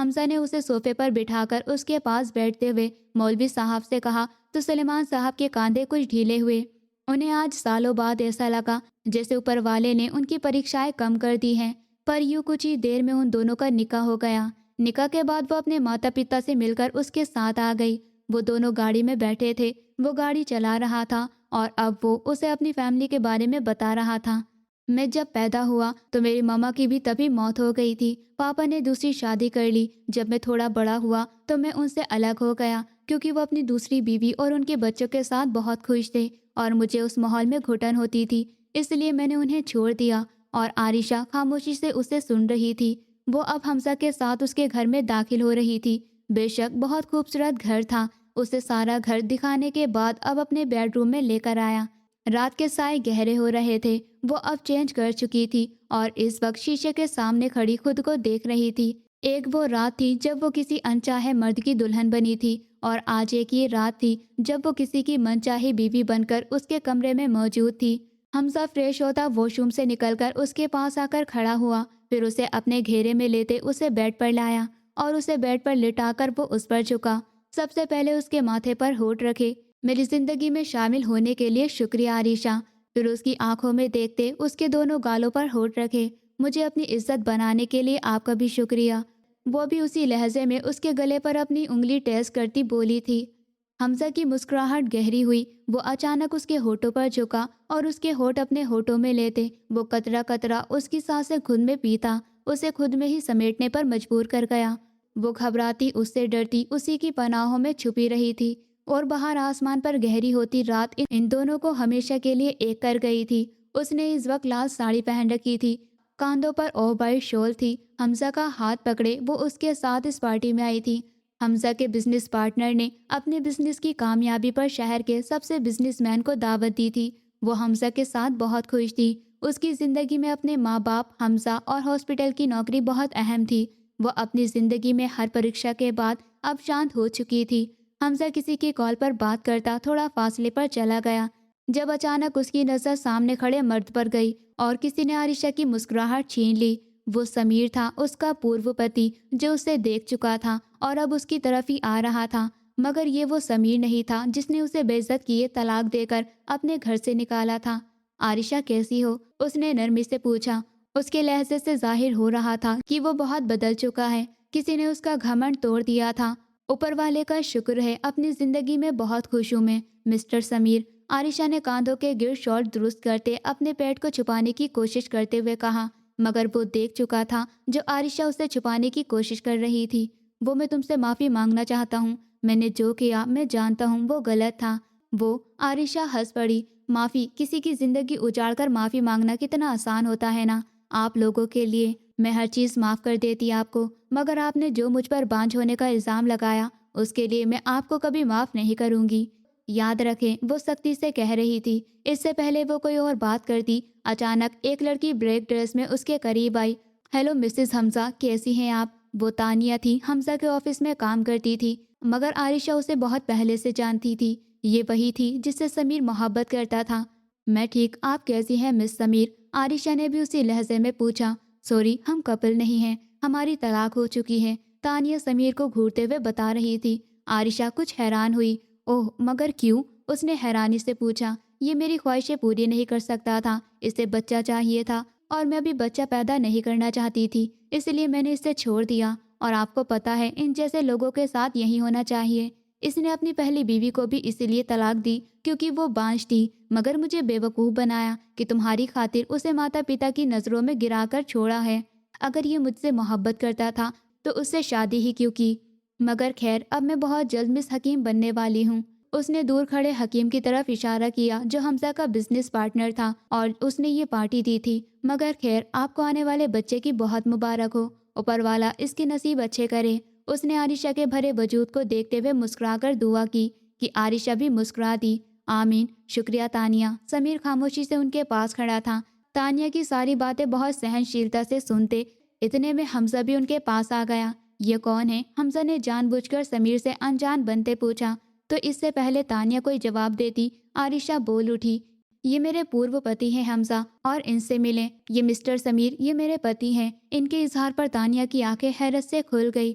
حمزہ نے اسے صوفے پر بٹھا کر اس کے پاس بیٹھتے ہوئے مولوی صاحب سے کہا تو سلیمان صاحب کے کاندھے کچھ ڈھیلے ہوئے۔ انہیں آج سالوں بعد ایسا لگا جیسے اوپر والے نے ان کی پریکشائیں کم کر دی ہیں۔ پر یوں کچھ ہی دیر میں ان دونوں کا نکاح ہو گیا۔ نکاح کے بعد وہ اپنے ماتا پتا سے مل کر اس کے ساتھ آ گئی۔ وہ دونوں گاڑی میں بیٹھے تھے، وہ گاڑی چلا رہا تھا اور اب وہ اسے اپنی فیملی کے بارے میں بتا رہا تھا۔ میں جب پیدا ہوا تو میری ماما کی بھی تبھی موت ہو گئی تھی۔ پاپا نے دوسری شادی کر لی۔ جب میں تھوڑا بڑا ہوا تو میں ان سے الگ ہو گیا کیونکہ وہ اپنی دوسری بیوی اور ان کے بچوں کے ساتھ بہت خوش تھے اور مجھے اس ماحول میں گھٹن ہوتی تھی، اس لیے میں نے انہیں چھوڑ دیا۔ اور عائشہ خاموشی سے اسے سن رہی تھی۔ وہ اب حمزہ کے ساتھ اس کے گھر میں داخل ہو رہی تھی۔ بے شک بہت خوبصورت گھر تھا۔ اسے سارا گھر دکھانے کے بعد اب اپنے بیڈ روم میں لے کر آیا۔ رات کے سائے گہرے ہو رہے تھے۔ وہ اب چینج کر چکی تھی اور اس وقت شیشے کے سامنے کھڑی خود کو دیکھ رہی تھی۔ ایک وہ رات تھی جب وہ کسی انچاہے مرد کی دلہن بنی تھی اور آج ایک یہ رات تھی جب وہ کسی کی منچاہی بیوی بن کر اس کے کمرے میں موجود تھی۔ حمزہ فریش ہوتا واش روم سے نکل کر اس کے پاس آ کر کھڑا ہوا، پھر اسے اپنے گھیرے میں لیتے اسے بیڈ پر لایا اور اسے بیڈ پر لٹا کر وہ اس پر جھکا۔ سب سے پہلے اس کے ماتھے پر ہونٹ رکھے۔ میری زندگی میں شامل ہونے کے لیے شکریہ عائشہ۔ پھر اس کی آنکھوں میں دیکھتے اس کے دونوں گالوں پر ہونٹ رکھے۔ مجھے اپنی عزت بنانے کے لیے آپ کا بھی شکریہ۔ وہ بھی اسی لہجے میں اس کے گلے پر اپنی انگلی ٹیسٹ کرتی بولی تھی۔ حمزہ کی مسکراہٹ گہری ہوئی۔ وہ اچانک اس کے ہونٹوں پر جھکا اور اس کے ہونٹ اپنے ہونٹوں میں لیتے وہ قطرہ قطرہ اس کی سانسیں خود میں پیتا اسے خود میں ہی سمیٹنے پر مجبور کر گیا۔ وہ گھبراتی، اس سے ڈرتی، اسی کی پناہوں میں چھپی رہی تھی اور باہر آسمان پر گہری ہوتی رات ان دونوں کو ہمیشہ کے لیے ایک کر گئی تھی۔ اس نے اس وقت لال ساڑی پہن رکھی تھی، کاندھوں پر آف وائٹ شال تھی۔ حمزہ کا ہاتھ پکڑے وہ اس کے ساتھ اس پارٹی میں آئی تھی۔ حمزہ کے بزنس پارٹنر نے اپنے بزنس کی کامیابی پر شہر کے سب سے بزنس مین کو دعوت دی تھی۔ وہ حمزہ کے ساتھ بہت خوش تھی۔ اس کی زندگی میں اپنے ماں باپ، حمزہ اور ہاسپٹل کی نوکری بہت اہم تھی۔ وہ اپنی زندگی میں ہر پریکشا کے بعد اب شانت ہو چکی تھی۔ حمزہ کسی کی کال پر بات کرتا تھوڑا فاصلے پر چلا گیا جب اچانک اس کی نظر سامنے کھڑے مرد پر گئی اور کسی نے عائشہ کی مسکراہٹ چھین لی۔ وہ سمیر تھا، اس کا پورو پتی جو اسے دیکھ چکا تھا اور اب اس کی طرف ہی آ رہا تھا، مگر یہ وہ سمیر نہیں تھا جس نے اسے بے عزت کیے طلاق دے کر اپنے گھر سے نکالا تھا۔ عائشہ کیسی ہو؟ اس نے نرمی سے پوچھا۔ اس کے لہجے سے ظاہر ہو رہا تھا کہ وہ بہت بدل چکا ہے، کسی نے اس کا گھمنڈ توڑ دیا تھا۔ اوپر والے کا شکر ہے اپنی زندگی میں بہت خوش ہوں میں، مسٹر سمیر۔ عائشہ نے کاندھوں کے گرد شال درست کرتے اپنے پیٹ کو چھپانے کی کوشش کرتے ہوئے کہا، مگر وہ دیکھ چکا تھا جو عائشہ اسے چھپانے کی کوشش کر رہی تھی۔ وہ میں تم سے معافی مانگنا چاہتا ہوں، میں نے جو کیا میں جانتا ہوں وہ غلط تھا۔ وہ عائشہ ہنس پڑی۔ معافی؟ کسی کی زندگی اجاڑ کر معافی مانگنا کتنا آسان ہوتا ہے نا آپ لوگوں کے لیے۔ میں ہر چیز معاف کر دیتی آپ کو، مگر آپ نے جو مجھ پر بانجھ ہونے کا الزام لگایا اس کے لیے میں آپ کو کبھی معاف نہیں کروں گی، یاد رکھیں، وہ سختی سے کہہ رہی تھی۔ اس سے پہلے وہ کوئی اور بات کرتی، اچانک ایک لڑکی بریک ڈریس میں اس کے قریب آئی۔ ہیلو مسز حمزہ، کیسی ہیں آپ؟ وہ تانیہ تھی، حمزہ کے آفس میں کام کرتی تھی، مگر عائشہ اسے بہت پہلے سے جانتی تھی۔ یہ وہی تھی جس سے سمیر محبت کرتا تھا۔ میں ٹھیک، آپ کیسی ہیں مس سمیر؟ عائشہ نے بھی اسی لہجے میں پوچھا۔ سوری، ہم کپل نہیں ہیں، ہماری طلاق ہو چکی ہے، تانیہ سمیر کو گھورتے ہوئے بتا رہی تھی۔ عائشہ کچھ حیران ہوئی۔ اوہ، مگر کیوں؟ اس نے حیرانی سے پوچھا۔ یہ میری خواہشیں پوری نہیں کر سکتا تھا، اسے بچہ چاہیے تھا اور میں ابھی بچہ پیدا نہیں کرنا چاہتی تھی، اس لیے میں نے اسے چھوڑ دیا، اور آپ کو پتہ ہے ان جیسے لوگوں کے ساتھ یہی ہونا چاہیے۔ اس نے اپنی پہلی بیوی کو بھی اسی لیے طلاق دی کیونکہ وہ بانجھ تھی، مگر مجھے بیوقوف بنایا کہ تمہاری خاطر اسے ماتا پتا کی نظروں میں گرا کر چھوڑا ہے۔ اگر یہ مجھ سے محبت کرتا تھا تو اس سے شادی ہی کیوں کی؟ مگر خیر، اب میں بہت جلد مس حکیم بننے والی ہوں۔ اس نے دور کھڑے حکیم کی طرف اشارہ کیا جو حمزہ کا بزنس پارٹنر تھا اور اس نے یہ پارٹی دی تھی۔ مگر خیر، آپ کو آنے والے بچے کی بہت مبارک ہو، اوپر والا اس کے نصیب اچھے کرے۔ اس نے عائشہ کے بھرے وجود کو دیکھتے ہوئے مسکرا کر دعا کی کہ عائشہ بھی مسکرا دی۔ آمین، شکریہ تانیہ۔ سمیر خاموشی سے ان کے پاس کھڑا تھا، تانیہ کی ساری باتیں بہت سہنشیلتا سے سنتے۔ اتنے میں حمزہ بھی ان کے پاس آ گیا۔ یہ کون ہے؟ حمزہ نے جان بوجھ کر سمیر سے انجان بنتے پوچھا، تو اس سے پہلے تانیہ کوئی جواب دیتی عائشہ بول اٹھی، یہ میرے پورو پتی ہیں حمزہ، اور ان سے ملیں، یہ مسٹر سمیر، یہ میرے پتی ہیں۔ ان کے اظہار پر تانیہ کی آنکھیں حیرت سے کھل گئی